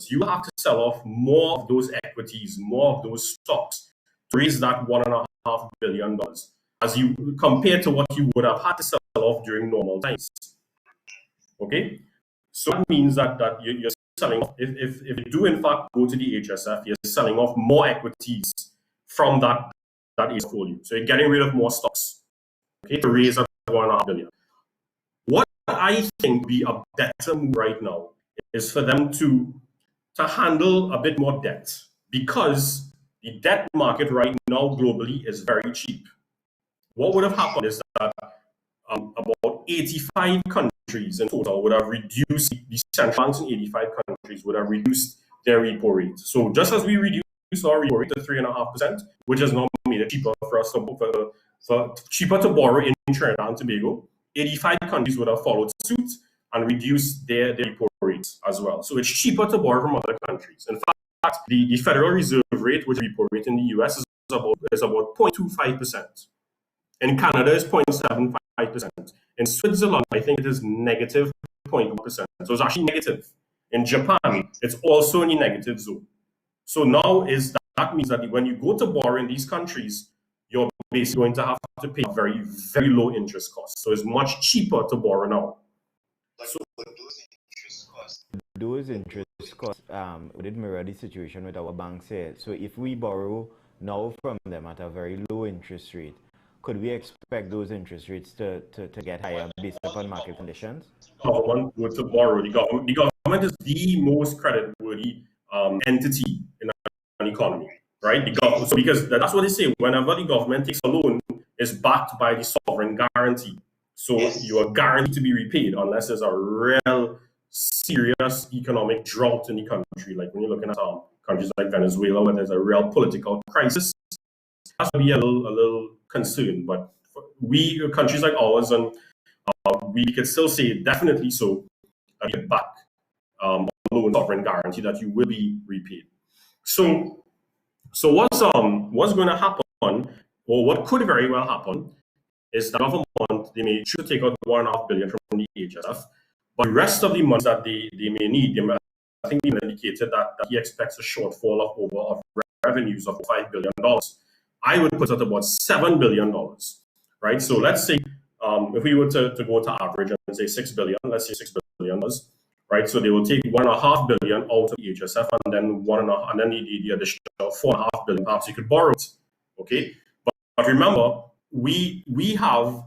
you have to sell off more of those equities, more of those stocks to raise that $1.5 billion, as you compared to what you would have had to sell off during normal times. Okay, so that means that you're selling off. If you do in fact go to the HSF, you're selling off more equities from that portfolio. So you're getting rid of more stocks. Okay, to raise that $1.5 billion. What I think would be a better move right now is for them to to handle a bit more debt because the debt market right now globally is very cheap. What would have happened is that about 85 countries in total would have reduced, the central banks in 85 countries would have reduced their repo rate. So just as we reduced our repo rate to 3.5%, which has now made it cheaper for us cheaper to borrow in Trinidad and Tobago, 85 countries would have followed suit and reduced their repo rates as well. So it's cheaper to borrow from other countries. In fact, the Federal Reserve rate, which repo rate in the US, is about 0.25%. In Canada, it's 0.75%. In Switzerland, I think it is negative 0.1%. So it's actually negative. In Japan, it's also in the negative zone. So now that means that when you go to borrow in these countries, you're basically going to have to pay a very, very low interest cost. So it's much cheaper to borrow now. So Those interest costs would mirror the situation with our banks here. So if we borrow now from them at a very low interest rate, could we expect those interest rates to get higher based upon market conditions? Government were to borrow. The government is the most creditworthy entity in an economy, right? So because that's what they say. Whenever the government takes a loan, it's backed by the sovereign guarantee. So you are guaranteed to be repaid unless there's a real serious economic drought in the country. Like when you're looking at countries like Venezuela, where there's a real political crisis, that's to be a little concern. But countries like ours, and we could still say definitely so, get back loan sovereign guarantee that you will be repaid. So what's going to happen, or what could very well happen, is the government, they may should take out $1.5 billion from the HSF, but the rest of the money that they may need, I think he indicated that he expects a shortfall of revenues of $5 billion. I would put it at about $7 billion, right? So let's say if we were to go to average and say $6 billion, let's say $6 billion, right? So they will take $1.5 billion out of the HSF, and then the additional $4.5 billion, perhaps you could borrow it, okay? But remember, we have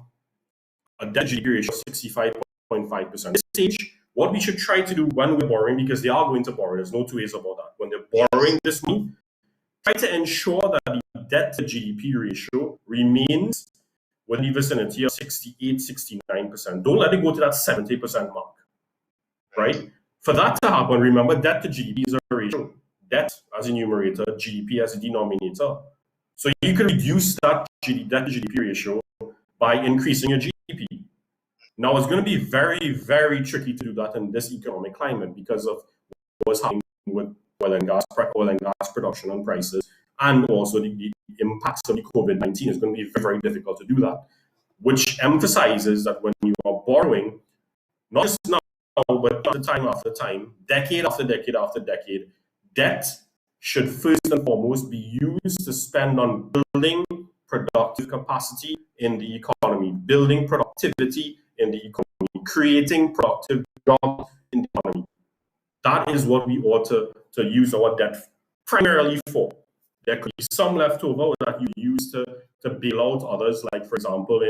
a debt GDP ratio of 65.5%. At this stage, what we should try to do when we're borrowing, because they are going to borrow, there's no two ways about that. When they're borrowing this money, try to ensure that the debt to GDP ratio remains within the vicinity of 68, 69%. Don't let it go to that 70% mark, right? For that to happen, remember, debt to GDP is a ratio. Debt as a numerator, GDP as a denominator. So you can reduce that debt to GDP ratio by increasing your GDP. Now, it's going to be very, very tricky to do that in this economic climate because of what's happening with oil and gas production and prices, and also the impacts of the COVID-19. Is going to be very, very difficult to do that, which emphasizes that when you are borrowing, not just now, but time after time, decade after decade after decade, debt should first and foremost be used to spend on building productive capacity in the economy, building productivity in the economy, creating productive jobs in the economy. That is what we ought to use our debt primarily for. There could be some leftover that you use to bail out others, like, for example,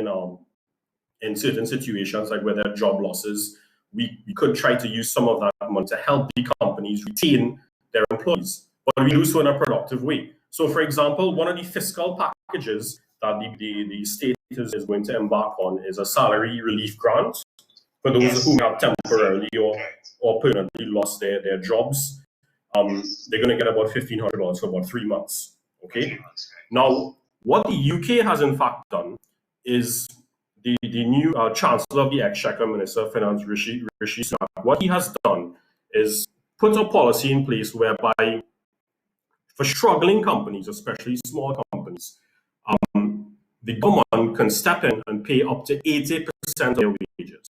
in certain situations, like where there are job losses, we could try to use some of that money to help the companies retain their employees, but we do so in a productive way. So, for example, one of the fiscal packages that the state is going to embark on is a salary relief grant for those who have temporarily or permanently lost their jobs. They're going to get about $1,500 for about 3 months. Okay. Now, what the UK has in fact done is the new Chancellor of the Exchequer, Minister of Finance, Rishi Sunak, what he has done is put a policy in place whereby for struggling companies, especially small companies, the government can step in and pay up to 80% of their wages.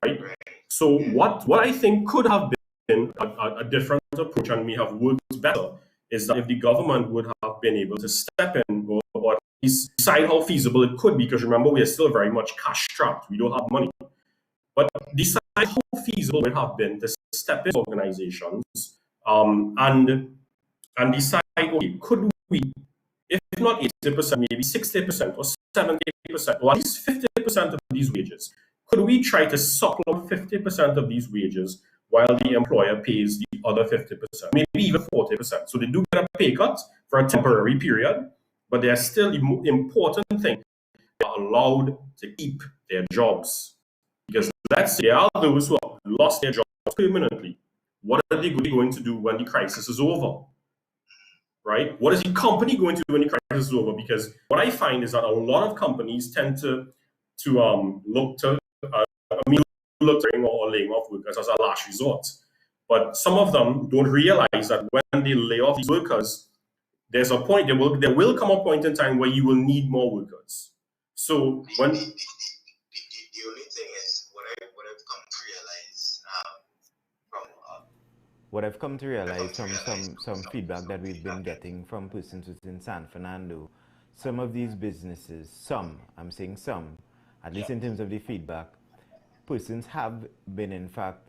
Right? So what I think could have been a different approach and may have worked better is that if the government would have been able to step in or at least decide how feasible it could be, because remember, we are still very much cash strapped. We don't have money. But decide how feasible it would have been to step in organizations and decide, okay, could we, if not 80%, maybe 60% or 70%, or at least 50% of these wages, could we try to supplement 50% of these wages while the employer pays the other 50%, maybe even 40%. So they do get a pay cut for a temporary period, but they are still important thing. They are allowed to keep their jobs. Because let's say there are those who have lost their jobs permanently. What are they going to do when the crisis is over? Right? What is the company going to do when the crisis is over? Because what I find is that a lot of companies tend to look to or laying off workers as a last resort. But some of them don't realize that when they lay off these workers, there's a point, there will come a point in time where you will need more workers. So when the only thing is what I've come to realize what I've come to realize from some feedback that we've been getting from persons within San Fernando, some of these businesses, I'm saying some, at least in terms of the feedback, persons have been, in fact,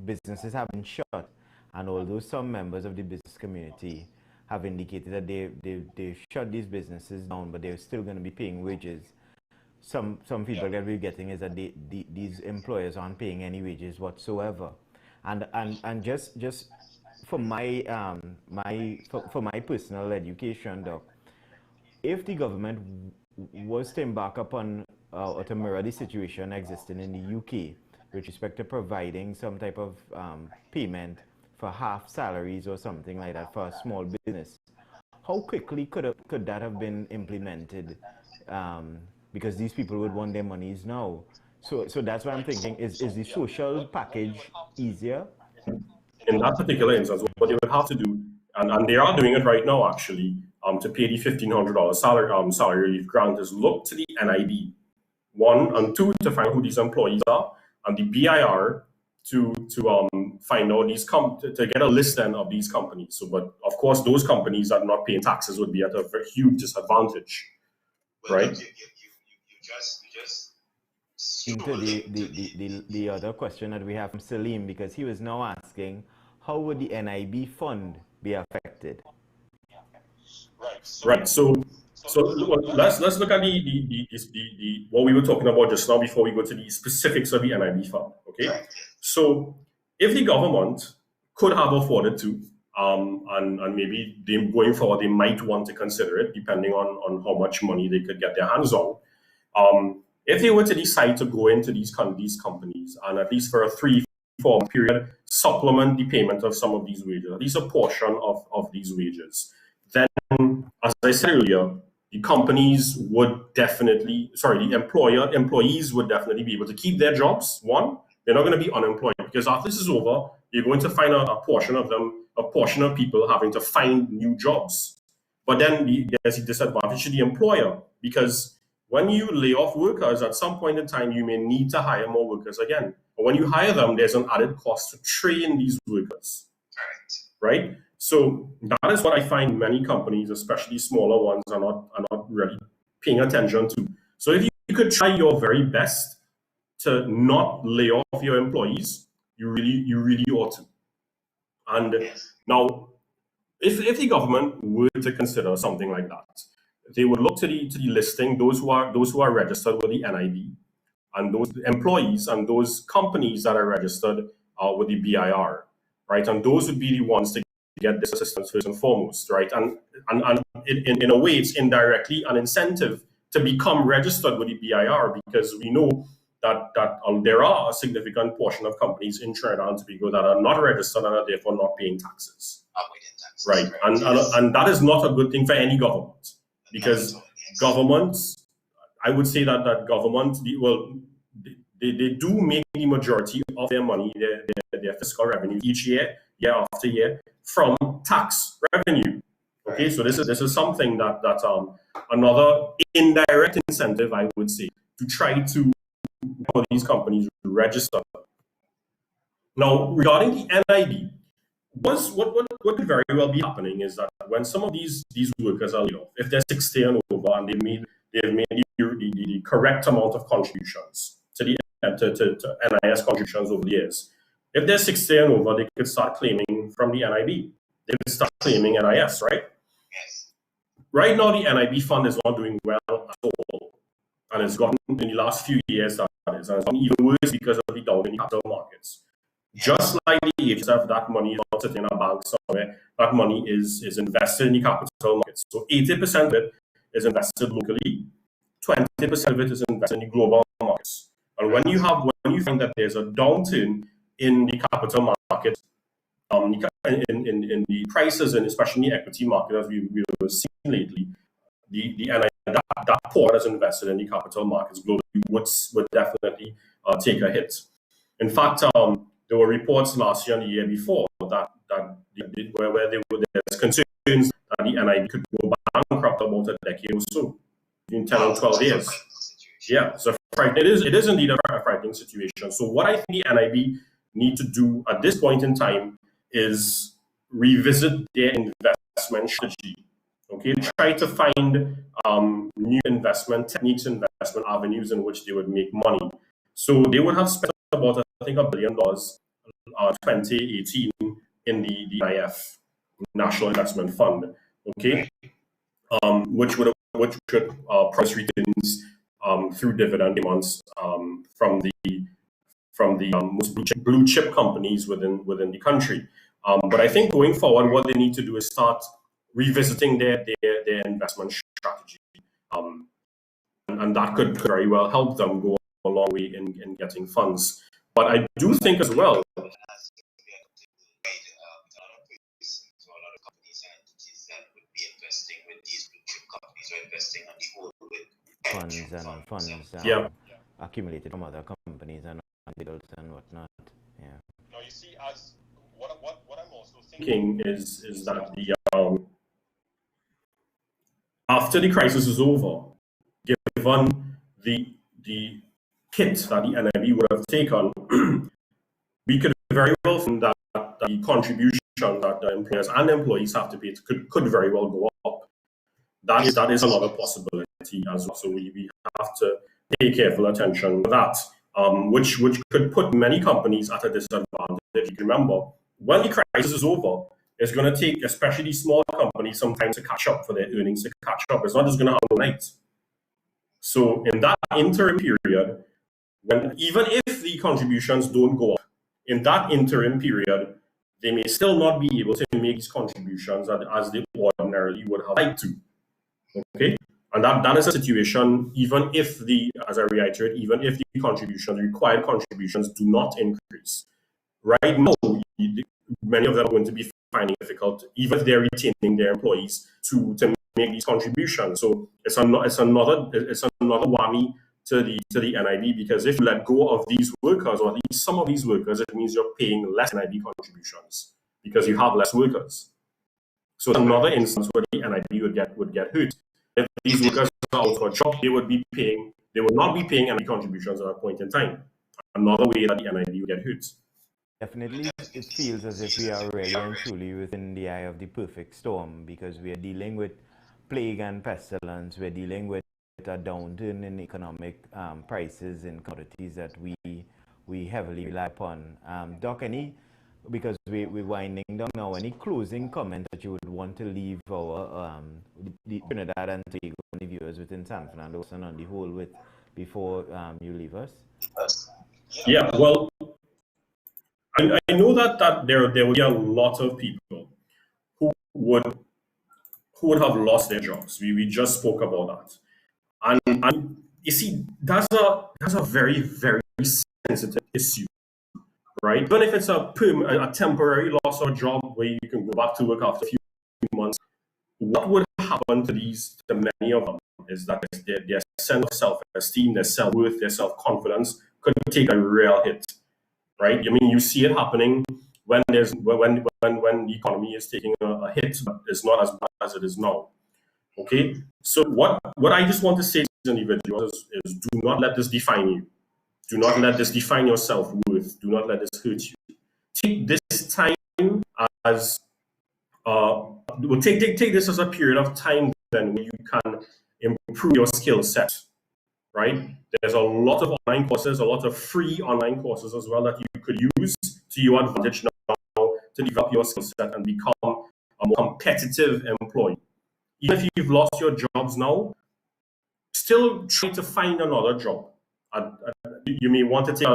businesses have been shut, and although some members of the business community have indicated that they shut these businesses down, but they're still going to be paying wages. Some feedback that we're getting is that these employers aren't paying any wages whatsoever, and just for my for my personal education, Doc, if the government was to embark upon or to mirror the situation existing in the UK with respect to providing some type of payment for half salaries or something like that for a small business, how quickly could that have been implemented? Because these people would want their monies now. So that's what I'm thinking. Is the social package easier? In that particular instance, what they would have to do, and they are doing it right now actually, to pay the $1,500 salary relief grant, is look to the NIB, one, and two, to find who these employees are, and the BIR to find out to get a list then of these companies. So, but of course, those companies that are not paying taxes would be at a very huge disadvantage, right? You just Into the other question that we have from Salim, because he was now asking, how would the NIB fund be affected? Right. So let's look at the what we were talking about just now before we go to the specifics of the NIB fund. Okay. So if the government could have afforded to, and maybe going forward they might want to consider it, depending on how much money they could get their hands on. If they were to decide to go into these companies and at least for a 3-4 period supplement the payment of some of these wages, at least a portion of these wages, then, as I said earlier, the companies would definitely, the employees would definitely be able to keep their jobs. One, they're not going to be unemployed, because after this is over, you're going to find a portion of people having to find new jobs. But then there's a disadvantage to the employer, because when you lay off workers, at some point in time, you may need to hire more workers again. But when you hire them, there's an added cost to train these workers, right? So that is what I find many companies, especially smaller ones, are not really paying attention to. So if you could try your very best to not lay off your employees, you really ought to. And now, if the government were to consider something like that, they would look to the listing, those who are registered with the NIB, and those employees and those companies that are registered with the BIR, right? And those would be the ones to get this assistance first and foremost, right? And in a way, it's indirectly an incentive to become registered with the BIR, because we know that there are a significant portion of companies in Trinidad and Tobago that are not registered and are therefore not paying taxes. Right. And that is not a good thing for any government, because governments, I would say that governments, they do make the majority of their money, their fiscal revenue each year after year, from tax revenue. Okay, so this is something that another indirect incentive, I would say, to try to for these companies register. Now, regarding the NIB, what could very well be happening is that when some of these workers are laid off, if they're 60 and over and they've made the correct amount of contributions to NIS contributions over the years, if they're 60 and over, they could start claiming from the NIB. They could start claiming NIS, right? Yes. Right now, the NIB fund is not doing well at all, and it's gotten in the last few years, and it's gotten even worse because of the down in the capital markets. Just like the HSF, that money is not sitting in a bank somewhere. That money is invested in the capital markets. So 80% of it is invested locally, 20% of it is invested in the global markets. And when you find that there's a downturn in the capital market, in the prices and especially in the equity market, as we were seeing lately, that part that's invested in the capital markets globally would definitely take a hit. In fact, there were reports last year and the year before where there's concerns that the NIB could go bankrupt about a decade or so, in 10 or 12 years. Yeah, so it is indeed a frightening situation. So what I think the NIB need to do at this point in time is revisit their investment strategy. Okay, try to find new investment techniques, investment avenues in which they would make money. So they would have spent about, I think, $1 billion 2018 in the NIF, National Investment Fund. Okay, which should price returns through dividend payments from the most blue chip companies within the country. But I think going forward, what they need to do is start revisiting their investment strategy, and that could very well help them go a long way in getting funds. But I do think as well, funds accumulated from other companies and whatnot. Yeah. Now you see, as what I'm also thinking is that the after the crisis is over, given the hit that the NIB would have taken, we could very well think that the contribution that the employers and employees have to pay could very well go up. That is another possibility as well. So we have to pay careful attention to that, which could put many companies at a disadvantage. You can remember, when the crisis is over, it's going to take, especially small companies, some time to catch up for their earnings to catch up. It's not just going to happen overnight. So in that interim period, even if the contributions don't go up, in that interim period, they may still not be able to make these contributions as they ordinarily would have liked to. Okay, and that is a situation. Even if as I reiterate, even if the required contributions do not increase, right now many of them are going to be finding it difficult, even if they're retaining their employees, to make these contributions. So it's another whammy to the NIB, because if you let go of these workers, or at least some of these workers, it means you're paying less NIB contributions because you have less workers. So it's another instance where the NIB would get hurt. If these workers are out for a job, they would not be paying NIB contributions at that point in time. Another way that the NIB would get hurt. Definitely, it feels as if we are really and truly within the eye of the perfect storm, because we are dealing with plague and pestilence. We're dealing with a downturn in economic prices in commodities that we heavily rely upon. Doc, because we're winding down now, any closing comment that you would want to leave our the Trinidad and Tobago viewers within San Fernando and on the whole with before you leave us? Yeah, well, I know that there will be a lot of people who would have lost their jobs. We just spoke about that, and you see, that's a very, very sensitive issue, right? Even if it's a temporary loss of job where you can go back to work after a few months, what would happen to many of them is that their sense of self-esteem, their self-worth, their self-confidence could take a real hit. Right? I mean, you see it happening when the economy is taking a hit, but it's not as bad as it is now. Okay? So what I just want to say to individuals is do not let this define you. Do not let this define your self-worth. Do not let this hurt you. Take this time as take this as a period of time then where you can improve your skill set. Right? There's a lot of online courses, a lot of free online courses as well that you could use to your advantage now to develop your skill set and become a more competitive employee. Even if you've lost your jobs now, still try to find another job. You may want to take,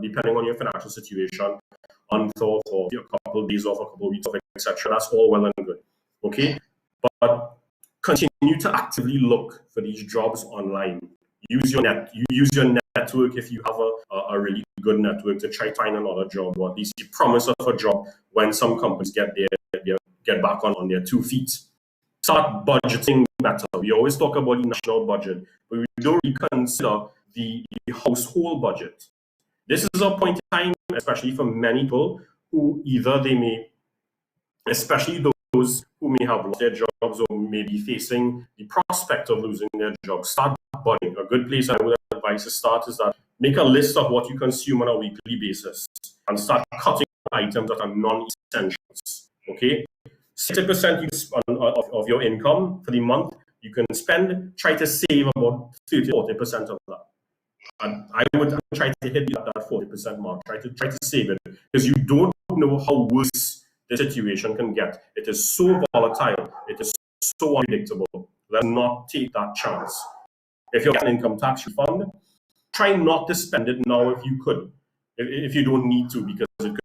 depending on your financial situation, on for a couple of days off, a couple of weeks off, etc. That's all well and good. Okay, but continue to actively look for these jobs online. Use your network if you have a really good network to try to find another job, or at least you promise of a job when some companies get back on their 2 feet. Start budgeting better. We always talk about the national budget, but we don't really consider the household budget. This is a point in time, especially for many people who either they may, especially those who may have lost their jobs or may be facing the prospect of losing their job, start budgeting. A good place I would advise to start is that make a list of what you consume on a weekly basis and start cutting items that are non-essentials. Okay, 60% of your income for the month you can spend. Try to save about 30-40% of that. And I would try to hit that 40% mark. Try to save it, because you don't know how worse the situation can get. It is so volatile. It is so unpredictable. Let's not take that chance. If you get an income tax refund, try not to spend it now if you could, if you don't need to, because it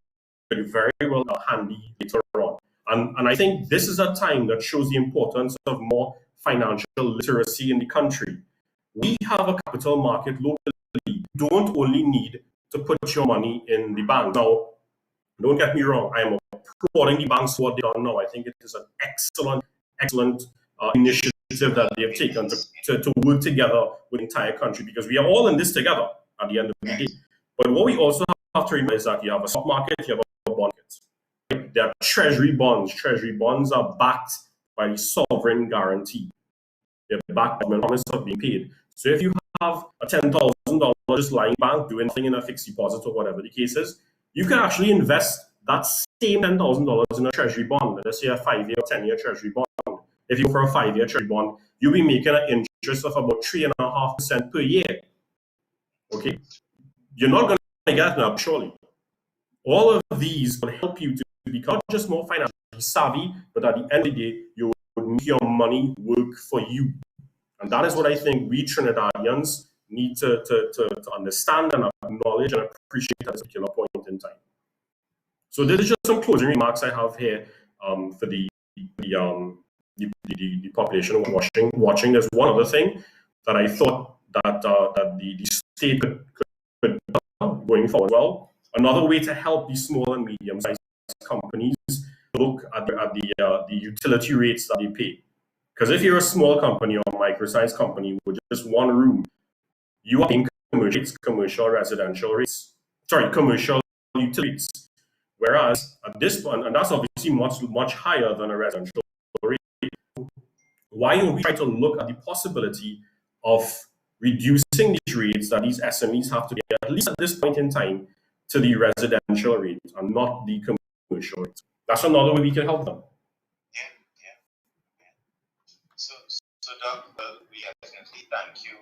could be very well handy later on. And I think this is a time that shows the importance of more financial literacy in the country. We have a capital market locally. You don't only need to put your money in the bank. Now, don't get me wrong, I am applauding the banks for what they are now. I think it is an excellent initiative that they have taken to work together with the entire country, because we are all in this together at the end of the day. But what we also have to remember is that you have a stock market, you have a bond market. Right? There are treasury bonds. Treasury bonds are backed by the sovereign guarantee. They're backed by the promise of being paid. So if you have a $10,000 just lying bank doing nothing in a fixed deposit or whatever the case is, you can actually invest that same $10,000 in a treasury bond. Let's say a 5-year or 10-year treasury bond. If you go for a 5-year treasury bond, you'll be making an interest of about 3.5% per year. Okay, you're not going to get that, surely. All of these will help you to become not just more financially savvy, but at the end of the day, you would make your money work for you. And that is what I think we Trinidadians need to understand and acknowledge and appreciate at this particular point in time. So this is just some closing remarks I have here for the population watching. There's one other thing that I thought that the state could going forward. Well, another way to help these small and medium-sized companies look at the utility rates that they pay. Because if you're a small company or micro-sized company with just one room, you are paying commercial residential rates. Sorry, commercial utility rates. Whereas at this point, and that's obviously much higher than a residential rate. Why don't we try to look at the possibility of reducing these rates that these SMEs have to pay, at least at this point in time, to the residential rate and not the commercial rate? That's another way we can help them. So Doug, we definitely thank you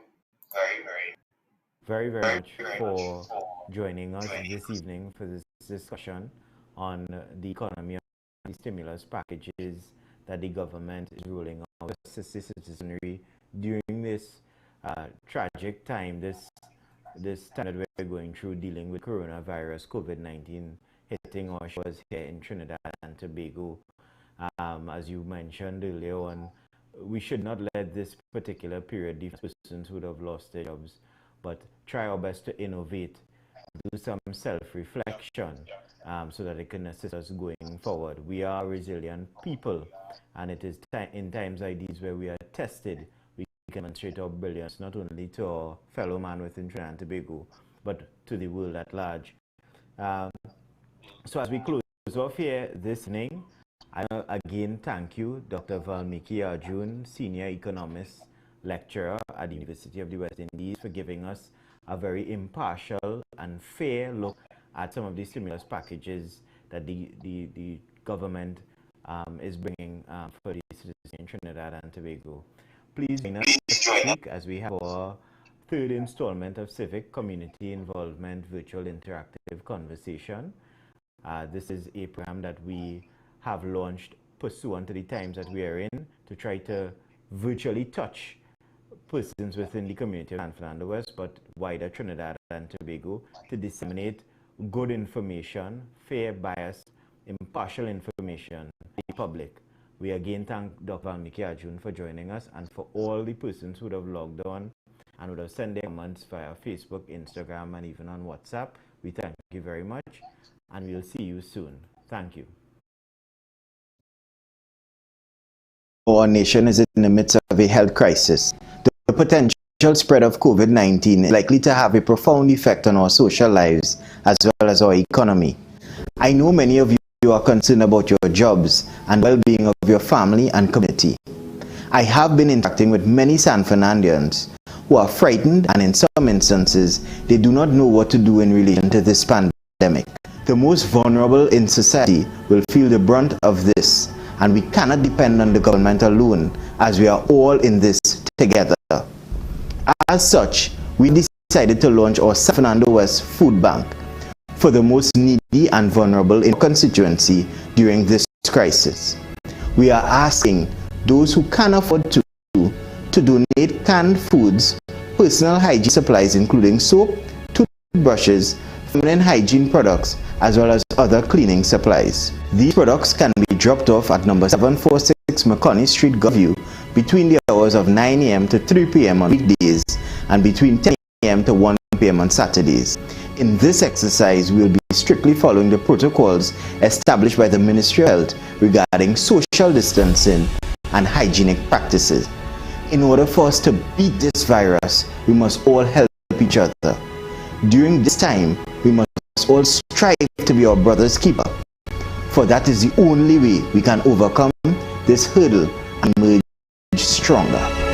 very much for joining us this evening for this discussion on the economy and the stimulus packages that the government is rolling out to assist the citizenry during this tragic time, this time that we're going through dealing with coronavirus, COVID-19 hitting our shores here in Trinidad and Tobago. As you mentioned earlier on, we should not let this particular period leave persons who would have lost their jobs, but try our best to innovate, do some self-reflection so that it can assist us going forward. We are resilient people, and it is in times like these where we are tested, we can demonstrate our brilliance not only to our fellow man within Trinidad and Tobago, but to the world at large. So as we close off here this evening, I again thank you, Dr. Valmiki Arjun, Senior Economist Lecturer at the University of the West Indies, for giving us a very impartial and fair look at some of the stimulus packages that the government is bringing for the citizens in Trinidad and Tobago. Please join us next week as we have our third installment of Civic Community Involvement Virtual Interactive Conversation. This is a program that we have launched pursuant to the times that we are in to try to virtually touch persons within the community of San Fernando West, but wider Trinidad and Tobago, to disseminate good information, fair, biased, impartial information to the public. We again thank Dr. Valmiki Arjun for joining us, and for all the persons who would have logged on and would have sent their comments via Facebook, Instagram, and even on WhatsApp. We thank you very much, and we'll see you soon. Thank you. Our nation is in the midst of a health crisis. The potential spread of COVID-19 is likely to have a profound effect on our social lives as well as our economy. I know many of you are concerned about your jobs and well-being of your family and community. I have been interacting with many San Fernandians who are frightened, and in some instances, they do not know what to do in relation to this pandemic. The most vulnerable in society will feel the brunt of this, and we cannot depend on the government alone, as we are all in this together. As such, we decided to launch our San Fernando West Food Bank for the most needy and vulnerable in our constituency during this crisis. We are asking those who can afford to donate canned foods, personal hygiene supplies including soap, toothbrushes, feminine hygiene products, as well as other cleaning supplies. These products can be dropped off at number 746 McConney Street, Govview, between the hours of 9 a.m. to 3 p.m. on weekdays and between 10 a.m. to 1 p.m. on Saturdays. In this exercise, we will be strictly following the protocols established by the Ministry of Health regarding social distancing and hygienic practices. In order for us to beat this virus, we must all help each other. During this time, we must all strive to be our brother's keeper, for that is the only way we can overcome this hurdle and emerge stronger.